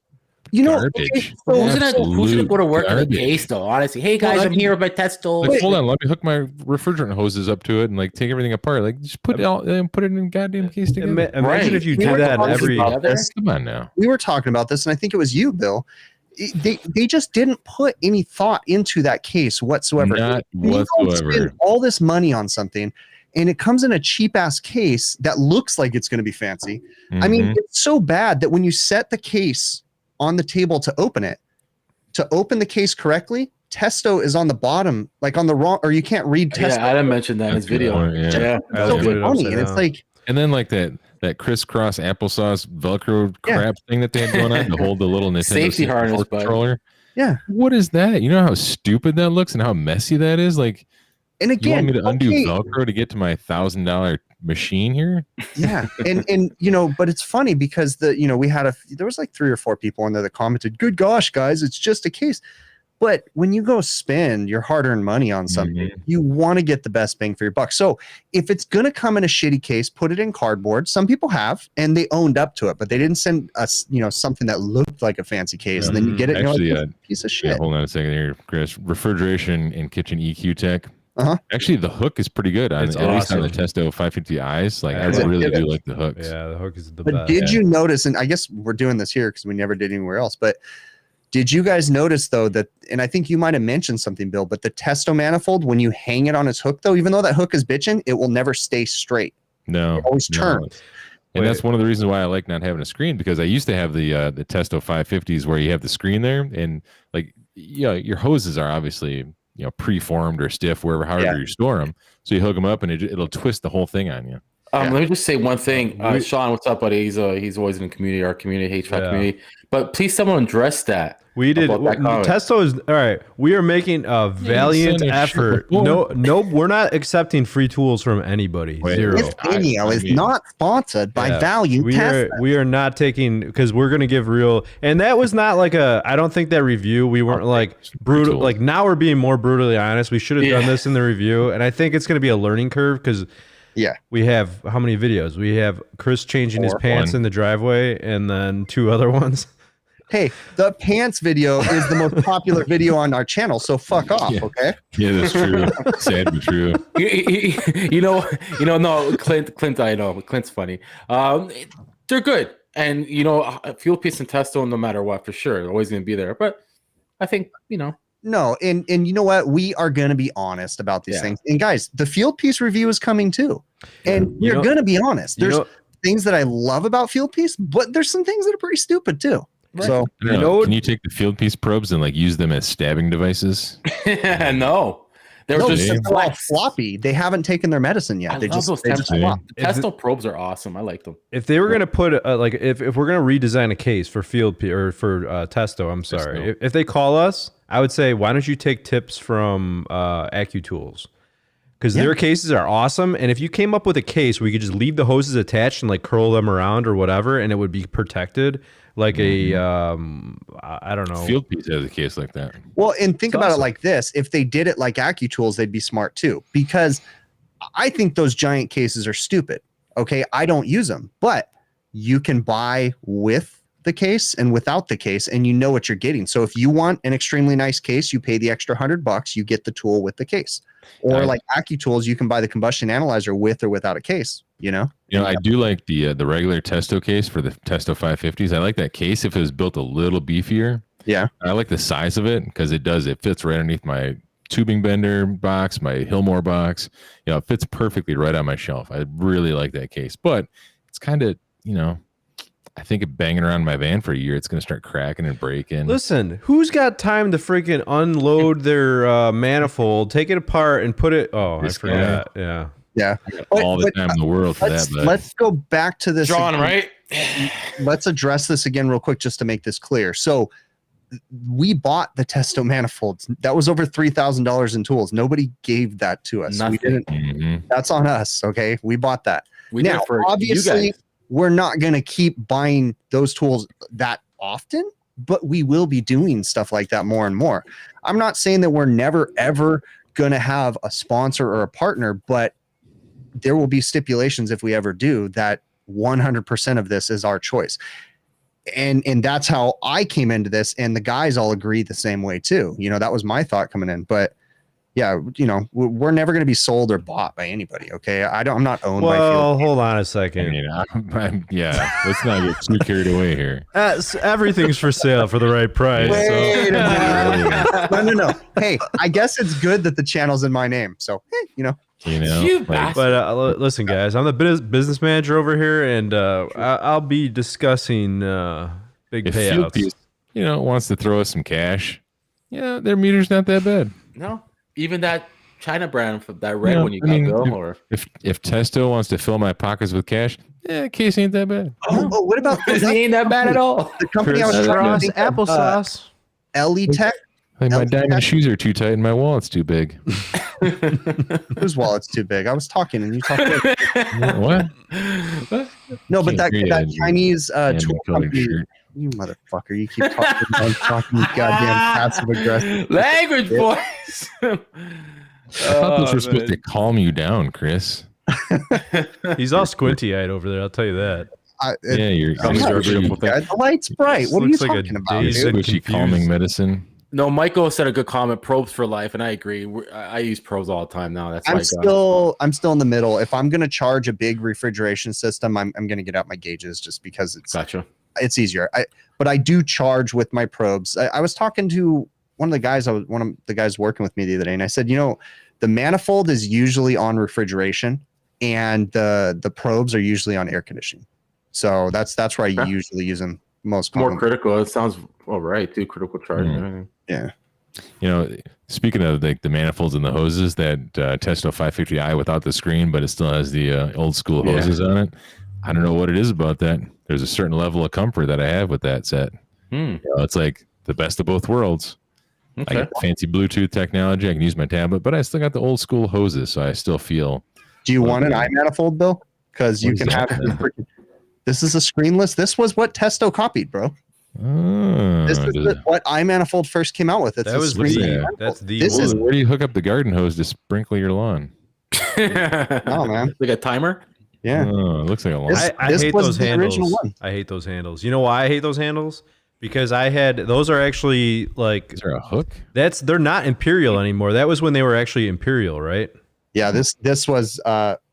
Speaker 3: garbage.
Speaker 4: Who's gonna go to work with a
Speaker 3: Garbage.
Speaker 4: case though? Honestly, hey guys, I'm here with my Testo.
Speaker 3: Like, hold on, let me hook my refrigerant hoses up to it and like take everything apart. Like, just put it all and put it in a goddamn case together.
Speaker 1: Imagine if you do that every.
Speaker 3: Come on now.
Speaker 2: we were talking about this, and I think it was you, Bill. They just didn't put any thought into that case whatsoever.
Speaker 3: Not
Speaker 2: You don't
Speaker 3: whatsoever.
Speaker 2: spend all this money on something, and it comes in a cheap ass case that looks like it's going to be fancy. I mean, it's so bad that when you set the case on the table to open the case correctly, Testo is on the bottom, like on the wrong, or you can't read Testo.
Speaker 4: Yeah, Adam mentioned that in his video.
Speaker 3: Yeah.
Speaker 2: It's so funny, and it's like,
Speaker 3: And then like that crisscross applesauce Velcro crap thing that they had going on to hold the little Nintendo
Speaker 4: Safety harness, bud.
Speaker 3: controller.
Speaker 2: yeah.
Speaker 3: What is that? You know how stupid that looks and how messy that is? Like,
Speaker 2: And
Speaker 3: you
Speaker 2: again,
Speaker 3: want me to undo
Speaker 2: okay,
Speaker 3: Velcro to get to my $1,000 machine here?
Speaker 2: yeah, and but it's funny because we had there was like 3 or 4 people in there that commented, "Good gosh, guys, it's just a case." But when you go spend your hard-earned money on something, you want to get the best bang for your buck. So if it's going to come in a shitty case, put it in cardboard. Some people have, and they owned up to it, but they didn't send us, something that looked like a fancy case. And then you get it,
Speaker 3: Actually,
Speaker 2: and you're like, piece of shit.
Speaker 3: hold on a second here, Chris. Refrigeration and kitchen EQ tech.
Speaker 2: Uh-huh.
Speaker 3: Actually, the hook is pretty good. At least on
Speaker 1: awesome.
Speaker 3: the Testo 550Is. Like,
Speaker 1: Yeah,
Speaker 3: I really do like the hooks.
Speaker 1: Yeah, the hook is the
Speaker 2: But
Speaker 1: best.
Speaker 2: did you notice, and I guess we're doing this here because we never did anywhere else, but did you guys notice though that, and I think you might have mentioned something, Bill, but the Testo manifold, when you hang it on its hook though, even though that hook is bitching, it will never stay straight.
Speaker 3: No.
Speaker 2: It always turns.
Speaker 3: And that's one of the reasons why I like not having a screen, because I used to have the Testo 550s where you have the screen there, and like, your hoses are obviously preformed or stiff however you store them. So you hook them up and it'll twist the whole thing on you.
Speaker 4: Let me just say one thing. Sean, what's up, buddy? He's always in the community, our community, HVAC community. But please, someone address that.
Speaker 1: We did. Testo is all right. We are making a valiant effort. No, we're not accepting free tools from anybody. Zero.
Speaker 2: This video is not sponsored by Value Testo.
Speaker 1: We are not taking, because we're going to give real, and that was not like I don't think that review, we weren't like brutal. Like, now we're being more brutally honest. We should have done this in the review, and I think it's going to be a learning curve because we have how many videos? We have Chris changing his pants in the driveway, and then 2 other ones.
Speaker 2: Hey, the pants video is the most popular video on our channel, so fuck off, okay?
Speaker 3: Yeah, that's true. Sad but true.
Speaker 4: No, Clint, I know. Clint's funny. They're good. And, fuel piece and Testo, no matter what, for sure, they're always going to be there. But I think,
Speaker 2: No, and you know what? We are going to be honest about these things. And guys, the field piece review is coming too. And we're going to be honest. There's things that I love about field piece, but there's some things that are pretty stupid too. Right. So,
Speaker 3: can you take the field piece probes and like use them as stabbing devices?
Speaker 4: No. They're just
Speaker 2: floppy. They haven't taken their medicine yet. They just flop.
Speaker 4: The Testo probes are awesome. I like them.
Speaker 1: If they were going to put if we're going to redesign a case for field or for Testo, I'm sorry. If they call us, I would say, why don't you take tips from AccuTools? Because their cases are awesome. And if you came up with a case where you could just leave the hoses attached and like curl them around or whatever, and it would be protected, like I don't know.
Speaker 3: Field piece has a case like that.
Speaker 2: Well, and think about it like this. If they did it like AccuTools, they'd be smart too. Because I think those giant cases are stupid. Okay, I don't use them. But you can buy with the case and without the case, and you know what you're getting. So if you want an extremely nice case, you pay the extra $100, you get the tool with the case. Or like AccuTools, you can buy the combustion analyzer with or without a case, I do like the regular Testo case for the Testo 550s. I like that case if it was built a little beefier. Yeah.
Speaker 3: I like the size of it because it fits right underneath my tubing bender box, my Hillmore box. It fits perfectly right on my shelf. I really like that case, but it's kind of, I think of banging around my van for a year, it's going to start cracking and breaking.
Speaker 1: Listen, who's got time to freaking unload their manifold, take it apart, and put it? Oh, I forgot. Yeah.
Speaker 2: Yeah.
Speaker 3: All the time in the world for that. But
Speaker 2: Let's go back to this.
Speaker 4: John,
Speaker 2: again.
Speaker 4: right?
Speaker 2: Let's address this again real quick just to make this clear. So we bought the Testo manifolds. That was over $3,000 in tools. Nobody gave that to us.
Speaker 4: Nothing.
Speaker 2: We didn't.
Speaker 3: Mhm.
Speaker 2: That's on us. Okay. We bought that.
Speaker 4: We did
Speaker 2: Now,
Speaker 4: it for
Speaker 2: obviously,
Speaker 4: you guys.
Speaker 2: we're not going to keep buying those tools that often, but we will be doing stuff like that more and more. I'm not saying that we're never, ever going to have a sponsor or a partner, but there will be stipulations if we ever do that 100% of this is our choice. And that's how I came into this. And the guys all agree the same way too. You know, that was my thought coming in, but yeah, you know, we're never going to be sold or bought by anybody. Okay. I'm not owned by
Speaker 1: Well,
Speaker 2: Field.
Speaker 1: hold on a
Speaker 3: I
Speaker 1: second.
Speaker 3: mean, yeah, let's not get too carried away here.
Speaker 1: Everything's for sale for the right price.
Speaker 2: Wait a
Speaker 1: So.
Speaker 2: minute. No. Hey, I guess it's good that the channel's in my name. So, you know,
Speaker 4: You
Speaker 3: like,
Speaker 4: bastard.
Speaker 1: But listen, guys, I'm the business manager over here, and I'll be discussing big
Speaker 3: if Field
Speaker 1: payouts.
Speaker 3: wants to throw us some cash, their meter's not that bad.
Speaker 4: No, even that China brand, that red one you
Speaker 3: I
Speaker 4: got,
Speaker 3: mean,
Speaker 4: Bill, or
Speaker 3: if Testo wants to fill my pockets with cash, case ain't that bad.
Speaker 2: oh, what about
Speaker 4: he ain't that bad at all.
Speaker 2: the company I was
Speaker 1: Chris
Speaker 2: trying
Speaker 1: Ross
Speaker 2: to think of,
Speaker 1: applesauce.
Speaker 2: LE Tech?
Speaker 3: Like my
Speaker 2: Elf
Speaker 3: diamond
Speaker 2: Tech?
Speaker 3: shoes are too tight and my wallet's too big.
Speaker 2: Whose wallet's too big? I was talking and you talked.
Speaker 3: What?
Speaker 2: No, but that
Speaker 3: Can't hear you, Andrew.
Speaker 2: Chinese
Speaker 3: Andrew
Speaker 2: tool
Speaker 3: colored
Speaker 2: company.
Speaker 3: shirt.
Speaker 2: You motherfucker! You keep talking, I'm talking, you goddamn passive aggressive.
Speaker 4: Language,
Speaker 2: Yeah.
Speaker 4: boys.
Speaker 3: I thought those were supposed to calm you down, Chris.
Speaker 1: He's all squinty-eyed over there. I'll tell you that.
Speaker 3: Yeah, you're
Speaker 4: Comes to a beautiful thing.
Speaker 2: The light's bright.
Speaker 1: This
Speaker 2: What are you
Speaker 1: looks like a
Speaker 2: talking about,
Speaker 1: dazed
Speaker 2: dude?
Speaker 1: and
Speaker 3: squishy
Speaker 1: confused.
Speaker 3: calming medicine.
Speaker 4: No, Michael said a good comment. Probes for life, and I agree. I use probes all the time now. That's why
Speaker 2: I'm still in the middle. If I'm gonna charge a big refrigeration system, I'm gonna get out my gauges just because
Speaker 4: gotcha.
Speaker 2: it's easier. But I do charge with my probes. I was talking to one of the guys working with me the other day, and I said, the manifold is usually on refrigeration, and the probes are usually on air conditioning. So that's where I
Speaker 4: Okay.
Speaker 2: usually use them most
Speaker 4: More
Speaker 2: commonly.
Speaker 4: critical. It sounds all right, too. Critical charge.
Speaker 2: Yeah.
Speaker 3: Speaking of like the manifolds and the hoses, that Testo 550i without the screen, but it still has the old school
Speaker 4: Yeah.
Speaker 3: hoses on it. I don't know what it is about that. There's a certain level of comfort that I have with that set. It's like the best of both worlds. I
Speaker 4: Okay.
Speaker 3: got fancy Bluetooth technology. I can use my tablet, but I still got the old school hoses, so I still feel.
Speaker 2: Do you want an iManifold, Bill? Because you
Speaker 3: What
Speaker 2: can
Speaker 3: is
Speaker 2: have
Speaker 3: that,
Speaker 2: the
Speaker 3: man?
Speaker 2: freaking. This is a screenless. This was what Testo copied, bro. This is what iManifold first came out with. It's
Speaker 1: That
Speaker 2: a
Speaker 1: was
Speaker 2: screenless
Speaker 3: the-
Speaker 2: manifold.
Speaker 1: That's the
Speaker 2: This is
Speaker 1: one.
Speaker 3: where do you hook up the garden hose to sprinkle your lawn?
Speaker 2: Oh, man.
Speaker 4: Like a timer?
Speaker 2: Yeah.
Speaker 3: Oh, it looks like a lawn.
Speaker 1: I
Speaker 2: This
Speaker 1: hate
Speaker 2: was
Speaker 1: those
Speaker 2: the
Speaker 1: handles.
Speaker 2: original one.
Speaker 1: I hate those handles. You know why I hate those handles? Because those are actually like
Speaker 3: Is there a hook?
Speaker 1: they're not Imperial anymore. That was when they were actually Imperial, right?
Speaker 2: Yeah. This was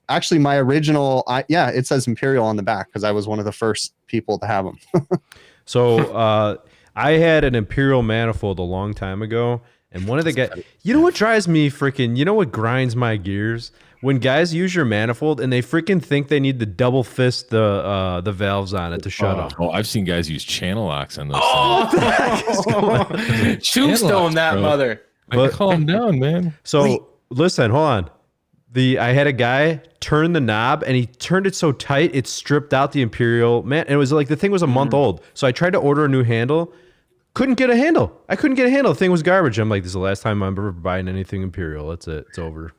Speaker 2: actually my original. It says Imperial on the back because I was one of the first people to have them.
Speaker 1: So I had an Imperial manifold a long time ago, and one of the guys. You know what drives me freaking? You know what grinds my gears? When guys use your manifold and they freaking think they need to double fist the valves on it to shut off.
Speaker 3: Oh, I've seen guys use channel locks on those
Speaker 4: Tombstone that
Speaker 3: bro.
Speaker 4: mother.
Speaker 3: things. Like, calm down, man.
Speaker 1: So listen, hold on. I had a guy turn the knob and he turned it so tight it stripped out the Imperial man. It was like the thing was a month old. So I tried to order a new handle. Couldn't get a handle. I couldn't get a handle. The thing was garbage. I'm like, this is the last time I'm ever buying anything Imperial. That's it. It's over.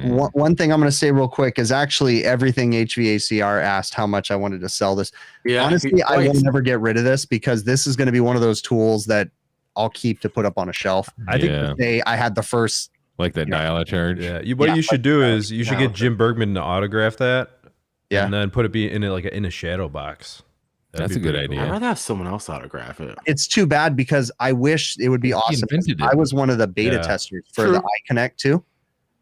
Speaker 2: One thing I'm going to say real quick is actually everything HVACR asked how much I wanted to sell this.
Speaker 4: Yeah.
Speaker 2: Honestly, I will
Speaker 4: Twice.
Speaker 2: never get rid of this because this is going to be one of those tools that I'll keep to put up on a shelf.
Speaker 1: I think
Speaker 3: Yeah.
Speaker 2: I had the first.
Speaker 3: Like that dial-a charge.
Speaker 1: Yeah. What
Speaker 2: Yeah,
Speaker 1: you should do is you should
Speaker 4: yeah.
Speaker 1: get Jim Bergman to autograph that.
Speaker 2: Yeah.
Speaker 1: And then put it in a shadow box. That'd
Speaker 3: That's
Speaker 1: be
Speaker 3: a good
Speaker 1: pretty
Speaker 3: idea.
Speaker 1: cool.
Speaker 4: I'd rather have someone else autograph it.
Speaker 2: It's too bad because I wish it would be awesome.
Speaker 3: invented it.
Speaker 2: I was one of the beta
Speaker 1: Yeah.
Speaker 2: testers for
Speaker 4: True.
Speaker 2: the iConnect too.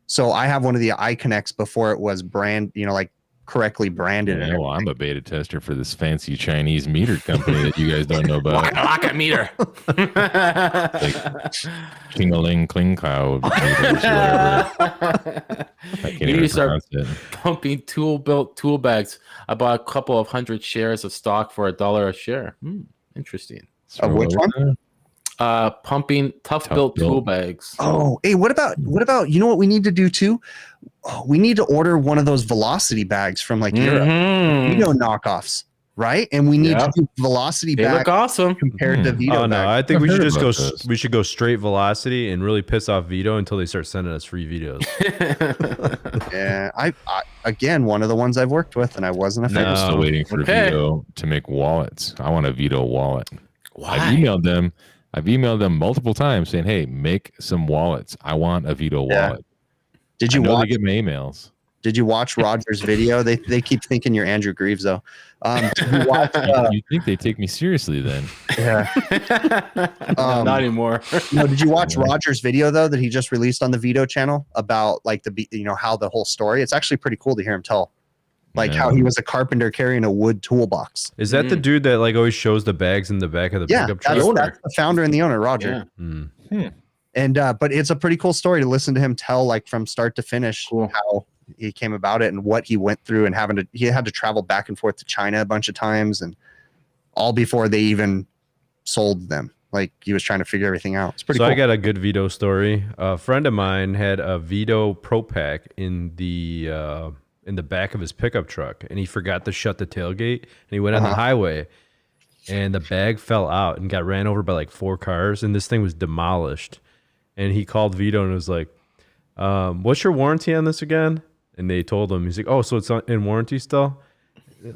Speaker 2: So I have one of the iConnects before it was brand, like correctly branded.
Speaker 3: Yeah, well, I'm a beta tester for this fancy Chinese meter company that you guys don't know about.
Speaker 4: Lock a meter.
Speaker 3: Cling-a-ling, cling-cow meters, whatever. I can't even pronounce it.
Speaker 4: Pumping tool-built tool bags. I bought a couple of 100 shares of stock for $1 a share. Interesting.
Speaker 2: Which one?
Speaker 4: Pumping tough-built tool bags.
Speaker 2: Oh, hey, what about you know what we need to do too? Oh, we need to order one of those velocity bags from like Europe. Vito knockoffs, right? And we need to do velocity bags.
Speaker 4: They look awesome
Speaker 2: compared to Vito.
Speaker 1: Oh no,
Speaker 2: bags.
Speaker 1: I think we should just go.
Speaker 3: This.
Speaker 1: We should go straight velocity and really piss off Vito until they start sending us free videos.
Speaker 2: Yeah, I again, one of the ones I've worked with, and I wasn't a fan.
Speaker 3: I'm still waiting for Vito to make wallets. I want a Vito wallet.
Speaker 4: Why?
Speaker 3: I've emailed them multiple times saying, "Hey, make some wallets. I want a Vito wallet."
Speaker 2: Did you
Speaker 3: They get my emails?
Speaker 2: Did you watch Roger's video? They keep thinking you're Andrew Greaves though. Did you watch,
Speaker 3: you think they take me seriously then?
Speaker 2: yeah.
Speaker 4: Not anymore.
Speaker 2: No, did you watch Roger's video though that he just released on the Vito channel about like how the whole story? It's actually pretty cool to hear him tell. Like how he was a carpenter carrying a wood toolbox.
Speaker 1: Is that the dude that like always shows the bags in the back of the pickup truck?
Speaker 2: That's the founder and the owner, Roger.
Speaker 1: Yeah.
Speaker 2: And but it's a pretty cool story to listen to him tell, like from start to finish, how he came about it and what he went through, and he had to travel back and forth to China a bunch of times, and all before they even sold them. Like he was trying to figure everything out. It's pretty cool.
Speaker 1: I got a good Vito story. A friend of mine had a Vito Pro Pack in the back of his pickup truck, and he forgot to shut the tailgate, and he went on the highway, and the bag fell out and got ran over by like 4 cars, and this thing was demolished. And he called Vito and was like, what's your warranty on this again? And they told him, he's like, oh, so it's in warranty still?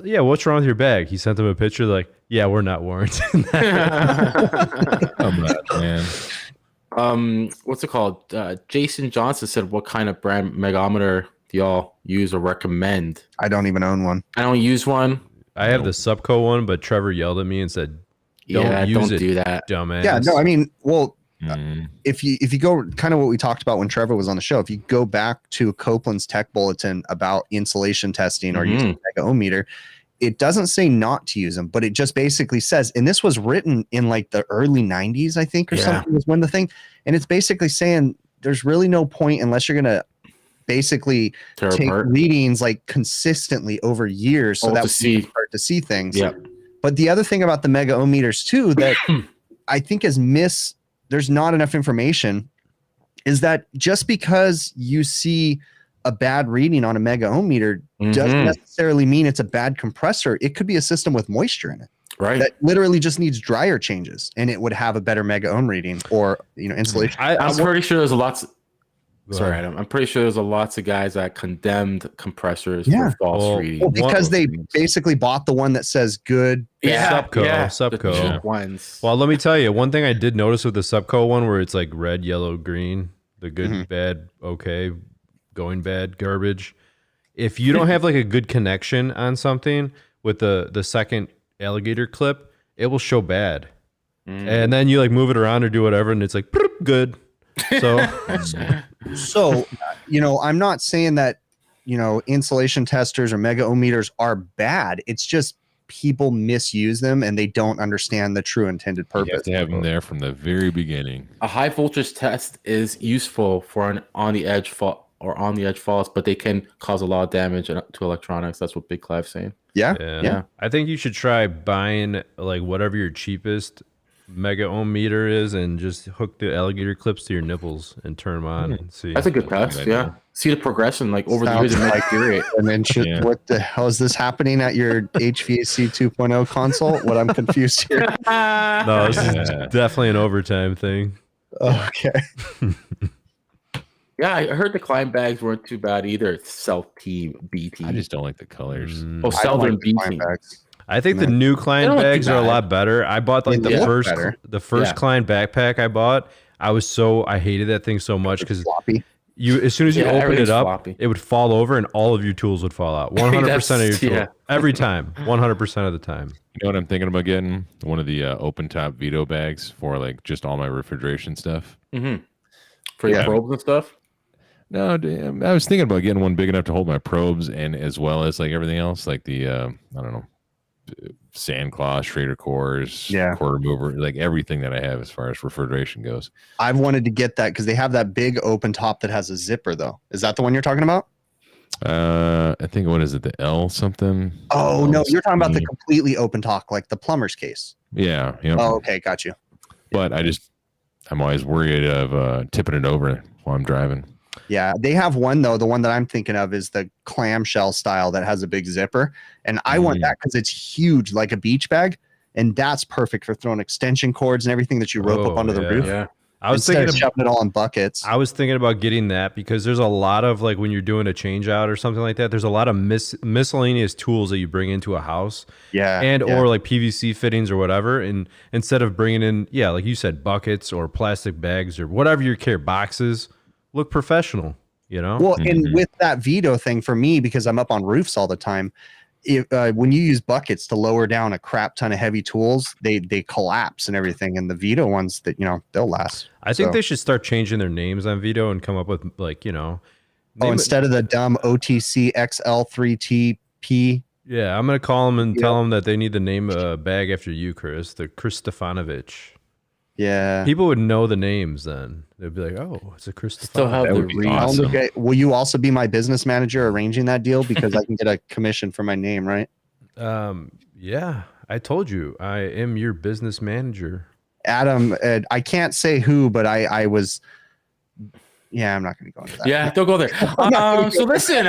Speaker 1: Yeah, what's wrong with your bag? He sent them a picture like, yeah, we're not warranting that.
Speaker 3: Come on, man.
Speaker 4: What's it called? Jason Johnson said, what kind of brand megometer do y'all use or recommend?
Speaker 2: I don't even own one.
Speaker 4: I don't use one.
Speaker 1: I have the Subco one, but Trevor yelled at me and said, don't do that, dumbass.
Speaker 2: Yeah, no, I mean, well, if you go kind of what we talked about when Trevor was on the show, if you go back to Copeland's tech bulletin about insulation testing or using a mega ohm meter, it doesn't say not to use them, but it just basically says, and this was written in like the early 90s, I think, or something was when the thing, and it's basically saying there's really no point unless you're going to basically take readings like consistently over years so that we can start to see things.
Speaker 4: Yeah.
Speaker 2: But the other thing about the mega ohm meters too, that I think is there's not enough information, is that just because you see a bad reading on a mega ohm meter doesn't necessarily mean it's a bad compressor. It could be a system with moisture in it.
Speaker 4: Right.
Speaker 2: That literally just needs dryer changes and it would have a better mega ohm reading or, insulation.
Speaker 4: I'm pretty sure there's lots. Sorry, Adam. I'm pretty sure there's lots of guys that condemned compressors for false reading.
Speaker 2: Well, because they basically bought the one that says good.
Speaker 1: Subco.
Speaker 4: Ones.
Speaker 1: Well, let me tell you, one thing I did notice with the Subco one where it's like red, yellow, green, the good, bad, okay, going bad, garbage. If you don't have like a good connection on something with the second alligator clip, it will show bad. And then you like move it around or do whatever and it's like good. So
Speaker 2: I'm not saying that, insulation testers or mega ohm meters are bad. It's just people misuse them and they don't understand the true intended purpose.
Speaker 3: You have to have them there from the very beginning.
Speaker 4: A high voltage test is useful for an on the edge faults, but they can cause a lot of damage to electronics. That's what Big Clive's saying.
Speaker 2: Yeah.
Speaker 1: I think you should try buying like whatever your cheapest mega ohm meter is and just hook the alligator clips to your nipples and turn them on and see.
Speaker 4: That's a good test. Yeah. See the progression like over the years it might create.
Speaker 2: And then what the hell is this happening at your HVAC 2.0 console? What I'm confused here.
Speaker 1: No, this is definitely an overtime thing.
Speaker 2: Okay.
Speaker 4: Yeah, I heard the Klein bags weren't too bad either. South Team, B Team.
Speaker 3: I just don't like the colors.
Speaker 4: Southern B Team.
Speaker 1: I think the new Klein bags are a lot better. I bought like the first Klein backpack I bought. I hated that thing so much because as soon as you open it up, it would fall over and all of your tools would fall out. 100% of your tools. Every time. 100% of the time.
Speaker 3: You know what I'm thinking about getting? One of the open top Vito bags for like just all my refrigeration stuff.
Speaker 4: For your probes and stuff?
Speaker 3: No, damn, I was thinking about getting one big enough to hold my probes and as well as like everything else, like the I don't know, sand cloth, Schrader cores, quarter mover, like everything that I have as far as refrigeration goes.
Speaker 2: I've wanted to get that because they have that big open top that has a zipper though. Is that the one you're talking about?
Speaker 3: I think what is it, the L something?
Speaker 2: Oh no, you're talking about the completely open top, like the plumber's case.
Speaker 3: Yeah.
Speaker 2: Oh, okay, got you.
Speaker 3: But I'm always worried of tipping it over while I'm driving.
Speaker 2: Yeah, they have one though. The one that I'm thinking of is the clamshell style that has a big zipper, and I want that because it's huge, like a beach bag, and that's perfect for throwing extension cords and everything that you rope up onto the roof.
Speaker 4: Yeah,
Speaker 2: I was thinking of shoving it all in buckets.
Speaker 1: I was thinking about getting that because there's a lot of like when you're doing a change out or something like that. There's a lot of miscellaneous tools that you bring into a house, or like PVC fittings or whatever. And instead of bringing in, like you said, buckets or plastic bags or whatever you carry, boxes. Look professional, you know?
Speaker 2: Well, and with that Vito thing for me, because I'm up on roofs all the time, when you use buckets to lower down a crap ton of heavy tools, they collapse and everything. And the Vito ones that, they'll last.
Speaker 1: I think they should start changing their names on Vito and come up with like,
Speaker 2: instead of the dumb OTC XL3TP.
Speaker 1: Yeah, I'm going to call them and tell them that they need to name a bag after you, Chris, the Chris Stefanovich.
Speaker 2: Yeah.
Speaker 1: People would know the names then. They'd be like, oh, it's a Chris
Speaker 4: Still have the
Speaker 3: be awesome.
Speaker 2: Will you also be my business manager arranging that deal? Because I can get a commission for my name, right?
Speaker 1: Yeah, I told you. I am your business manager.
Speaker 2: Adam, I can't say who, but I was... Yeah, I'm not going to go into that.
Speaker 4: Yeah, don't go there. So listen.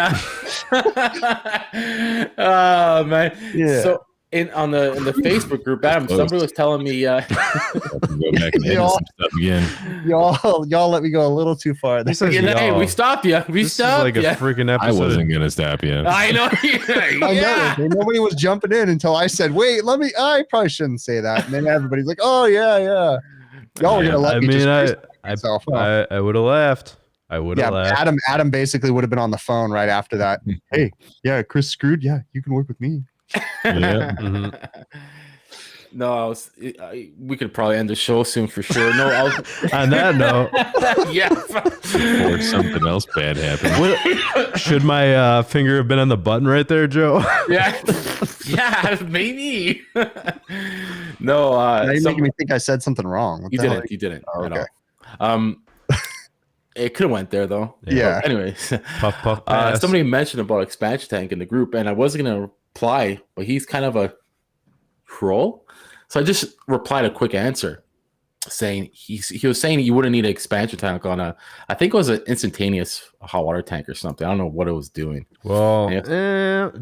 Speaker 4: Oh, man.
Speaker 2: Yeah.
Speaker 4: So... in the Facebook group, Adam, somebody was telling me
Speaker 3: go back and edit some stuff again.
Speaker 2: Y'all let me go a little too far.
Speaker 4: Hey, we stopped you.
Speaker 1: This is like a freaking episode.
Speaker 3: I wasn't gonna stop you.
Speaker 4: I know.
Speaker 2: I know. Nobody was jumping in until I said, "Wait, let me." I probably shouldn't say that. And then everybody's like, "Oh yeah." Y'all were gonna let me.
Speaker 1: I would have laughed. I would have laughed.
Speaker 2: Adam basically would have been on the phone right after that. Hey, Chris screwed. Yeah, you can work with me.
Speaker 3: Yeah.
Speaker 4: No, we could probably end the show soon for sure. No,
Speaker 1: on that note,
Speaker 3: or something else bad happened.
Speaker 1: Should my finger have been on the button right there, Joe?
Speaker 4: Yeah, maybe. No,
Speaker 2: now you're making me think I said something wrong.
Speaker 4: You didn't. Oh, okay. At all. It could have went there though.
Speaker 2: Yeah.
Speaker 4: Anyways,
Speaker 1: puff.
Speaker 4: Somebody mentioned about expansion tank in the group, and I wasn't gonna reply, but he's kind of a troll, so I just replied a quick answer saying he was saying you wouldn't need an expansion tank on I think it was an instantaneous hot water tank or something. I don't know what it was doing.
Speaker 1: Well,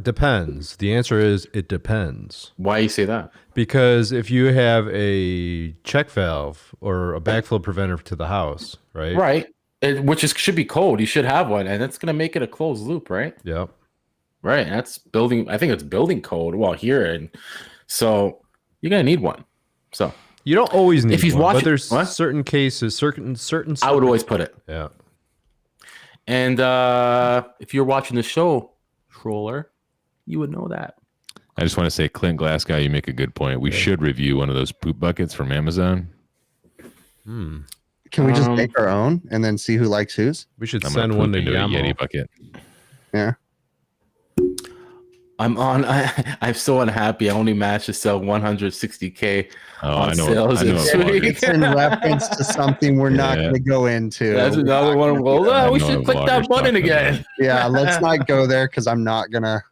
Speaker 1: depends. The answer is it depends.
Speaker 4: Why you say that?
Speaker 1: Because if you have a check valve or a backflow preventer to the house, right, should be cold, you should have one, and that's going to make it a closed loop, right? Yep.
Speaker 4: Right, that's building. I think it's building code. Well, here, and so you're gonna need one. So
Speaker 1: you don't always need. If he's watching, but there's certain cases, certain.
Speaker 4: I would always put it.
Speaker 1: Yeah.
Speaker 4: And if you're watching the show, troller, you would know that.
Speaker 3: I just want to say, Clint Glassguy, you make a good point. We should review one of those poop buckets from Amazon.
Speaker 2: Can we just make our own and then see who likes whose?
Speaker 1: We should send one to
Speaker 3: a Yeti bucket.
Speaker 2: Yeah.
Speaker 4: I'm so unhappy. I only managed to sell 160K on sales.
Speaker 2: It's in reference to something we're not going to go into.
Speaker 4: That's another one. Well, we should click that button again.
Speaker 2: Yeah, let's not go there because I'm not gonna.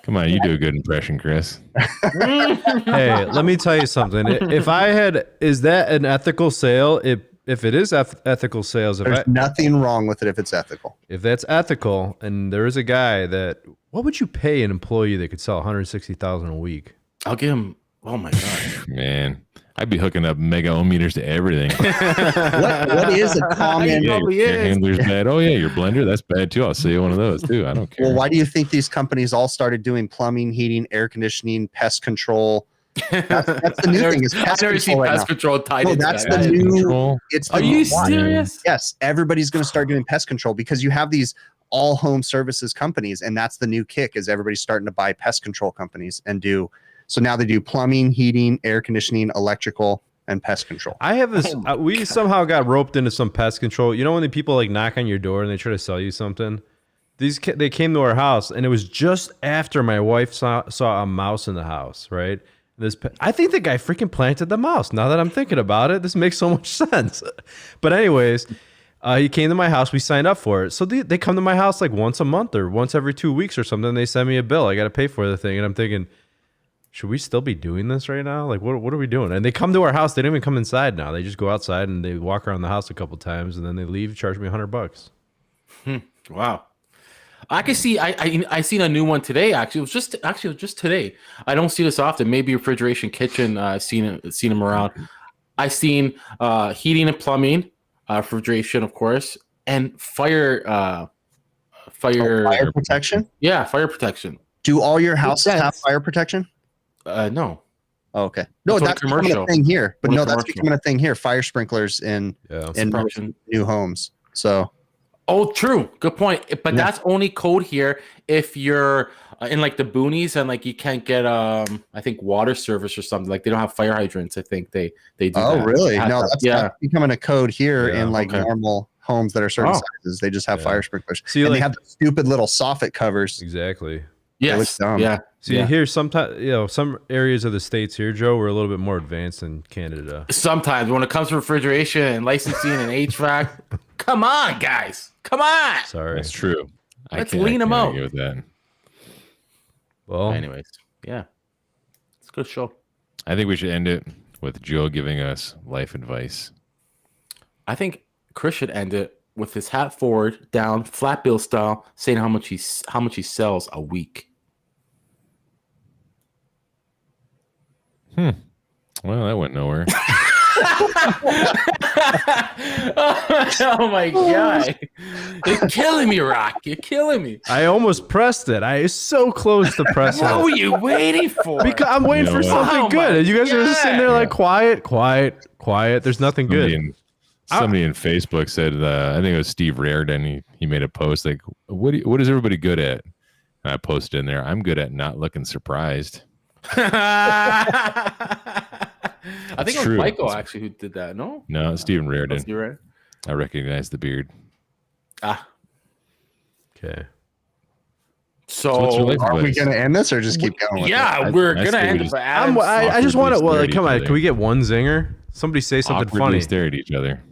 Speaker 3: Come on, you do a good impression, Chris.
Speaker 1: Hey, let me tell you something. Is that an ethical sale? If it is ethical sales,
Speaker 2: there's nothing wrong with it if it's ethical.
Speaker 1: If that's ethical, and there is a guy that, what would you pay an employee that could sell 160,000 a week?
Speaker 4: I'll give him. Oh my god,
Speaker 3: man! I'd be hooking up mega ohm meters to everything.
Speaker 2: what is a common?
Speaker 3: Your handler's bad. Oh yeah, your blender, that's bad too. I'll sell you one of those too. I don't care.
Speaker 2: Well, why do you think these companies all started doing plumbing, heating, air conditioning, pest control? That's the new thing. Is pest control right now.
Speaker 4: Control tied into
Speaker 2: that's the new.
Speaker 4: Are you serious?
Speaker 2: Yes, everybody's going to start doing pest control because you have these all home services companies, and that's the new kick. Is everybody's starting to buy pest control companies and do. So now they do plumbing, heating, air conditioning, electrical, and pest control.
Speaker 1: I have this. We somehow got roped into some pest control. You know when the people like knock on your door and they try to sell you something? They came to our house, and it was just after my wife saw a mouse in the house, right? I think the guy freaking planted the mouse. Now that I'm thinking about it, this makes so much sense. But anyways, he came to my house. We signed up for it. So they come to my house like once a month or once every 2 weeks or something. They send me a bill. I got to pay for the thing. And I'm thinking, should we still be doing this right now? Like, what are we doing? And they come to our house. They don't even come inside now. They just go outside and they walk around the house a couple times, and then they leave, charge me $100.
Speaker 4: Wow. I can see. I seen a new one today. Actually, it was just today. I don't see this often. Maybe refrigeration, kitchen. Seen them around. I seen heating and plumbing, refrigeration, of course, and fire
Speaker 2: Protection.
Speaker 4: Yeah, fire protection.
Speaker 2: Do all your houses have fire protection?
Speaker 4: No.
Speaker 2: Oh, okay. No, that's becoming a thing here. But no, that's becoming a thing here. Fire sprinklers in new homes. So.
Speaker 4: Oh, true. Good point. But that's only code here if you're in like the boonies and like you can't get I think water service or something. Like they don't have fire hydrants. I think they do.
Speaker 2: Oh,
Speaker 4: that.
Speaker 2: Really? No, that's becoming a code here in like normal homes that are certain sizes. They just have fire sprinklers. See, and they have the stupid little soffit covers.
Speaker 1: Exactly.
Speaker 4: Yes. Yeah.
Speaker 1: See, here sometimes some areas of the states here, Joe, we're a little bit more advanced than Canada.
Speaker 4: Sometimes when it comes to refrigeration and licensing and HVAC, come on, guys. Come on.
Speaker 1: Sorry.
Speaker 3: That's true.
Speaker 4: Let's lean them out.
Speaker 3: With that.
Speaker 4: Well, anyways, yeah. It's a good show.
Speaker 3: I think we should end it with Joe giving us life advice.
Speaker 4: I think Chris should end it with his hat forward, down, flat bill style, saying how much he sells a week.
Speaker 3: Well, that went nowhere.
Speaker 4: Oh my God. You're killing me, Rock. You're killing me.
Speaker 1: I almost pressed it. I was so close to pressing
Speaker 4: What were you waiting for?
Speaker 1: Because I'm waiting for something good. And you guys are just sitting there like quiet. There's nothing good.
Speaker 3: Somebody in Facebook said, I think it was Steve Reardon. He made a post like, what is everybody good at? And I posted in there, I'm good at not looking surprised.
Speaker 4: I think it was Michael actually who did that. No,
Speaker 3: it's Stephen Reardon.
Speaker 4: You're right.
Speaker 3: I recognize the beard.
Speaker 1: Okay.
Speaker 4: So
Speaker 2: are we going to end this or just keep going?
Speaker 4: Yeah, we're going to end it.
Speaker 1: I just want to. Well, like, come on. Can we get one zinger? Somebody say something funny.
Speaker 3: Stare at each other.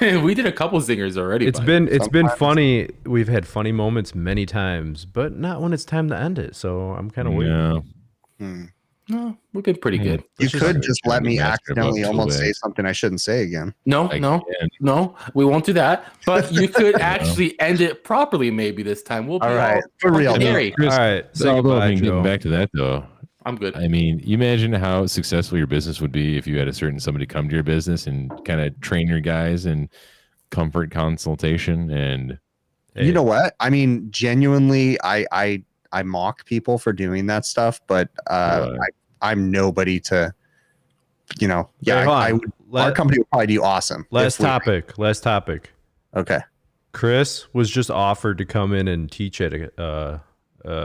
Speaker 4: We did a couple zingers already.
Speaker 1: It's been funny. We've had funny moments many times, but not when it's time to end it. So I'm kind of waiting.
Speaker 4: No, we've been pretty good.
Speaker 2: You could just let me accidentally almost say something I shouldn't say again.
Speaker 4: No, we won't do that. But you could actually end it properly maybe this time. We'll be all right.
Speaker 2: For real.
Speaker 1: All right. So
Speaker 3: getting back to that though.
Speaker 4: I'm good.
Speaker 3: I mean, you imagine how successful your business would be if you had somebody come to your business and kind of train your guys in comfort consultation and
Speaker 2: you know what? I mean, genuinely, I mock people for doing that stuff, but I'm nobody to, our company would probably do awesome.
Speaker 1: Last topic.
Speaker 2: Okay.
Speaker 1: Chris was just offered to come in and teach at a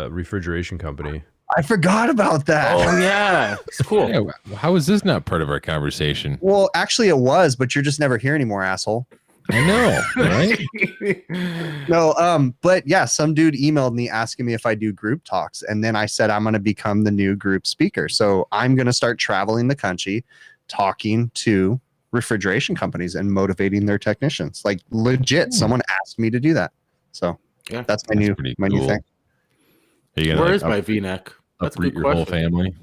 Speaker 1: refrigeration company.
Speaker 2: I forgot about that.
Speaker 4: Oh yeah, it's cool.
Speaker 3: Yeah, how is this not part of our conversation?
Speaker 2: Well, actually it was, but you're just never here anymore, asshole.
Speaker 3: I know, right?
Speaker 2: No, but yeah, some dude emailed me asking me if I do group talks, and then I said I'm going to become the new group speaker. So I'm going to start traveling the country, talking to refrigeration companies and motivating their technicians. Like legit, someone asked me to do that. So yeah, that's my new thing.
Speaker 4: Where is my V-neck? That's a good question.
Speaker 3: Your whole family.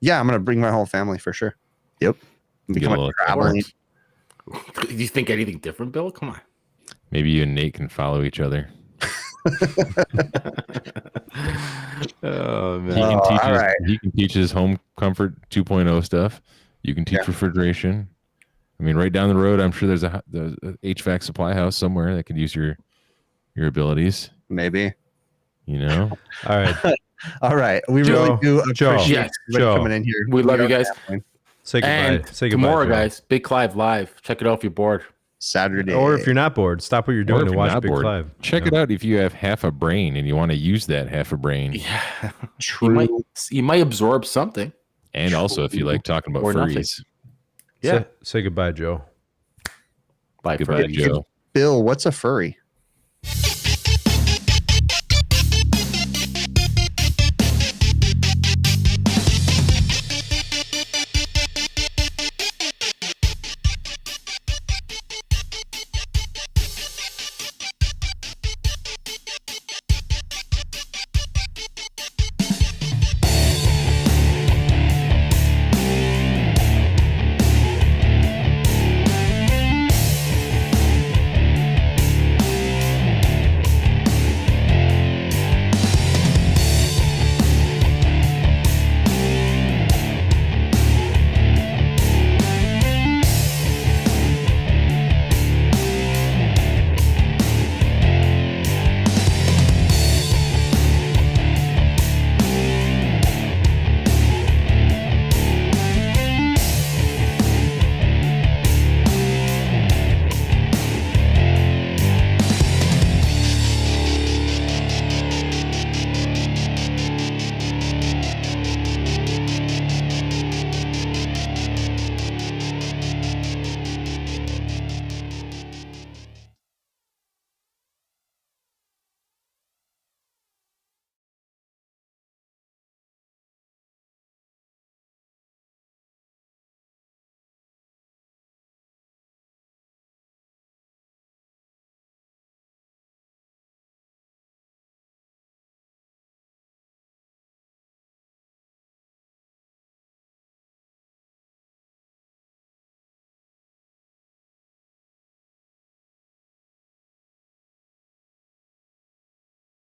Speaker 2: Yeah, I'm going to bring my whole family for sure. Yep. Become a traveling.
Speaker 4: Do you think anything different, Bill? Come on.
Speaker 3: Maybe you and Nate can follow each other.
Speaker 4: Oh man!
Speaker 3: He can teach his home comfort 2.0 stuff. You can teach refrigeration. I mean, right down the road, I'm sure there's a HVAC supply house somewhere that could use your abilities.
Speaker 2: Maybe.
Speaker 1: All right.
Speaker 2: All right. We really do appreciate
Speaker 1: Joe
Speaker 2: coming in here.
Speaker 4: We love you guys.
Speaker 1: Say goodbye.
Speaker 4: And
Speaker 1: Say goodbye,
Speaker 4: tomorrow,
Speaker 1: Joe.
Speaker 4: guys, Big Clive live. Check it out if you're bored.
Speaker 2: Saturday.
Speaker 1: Or if you're not bored, stop what you're doing and watch Big Clive.
Speaker 3: Check it out if you have half a brain and you want to use that half a brain.
Speaker 4: Yeah. You might absorb something.
Speaker 3: And also if you like talking about furries.
Speaker 4: Yeah.
Speaker 1: Say goodbye, Joe.
Speaker 4: Bye,
Speaker 3: Goodbye,
Speaker 4: Furby.
Speaker 3: Joe.
Speaker 2: Bill, what's a furry?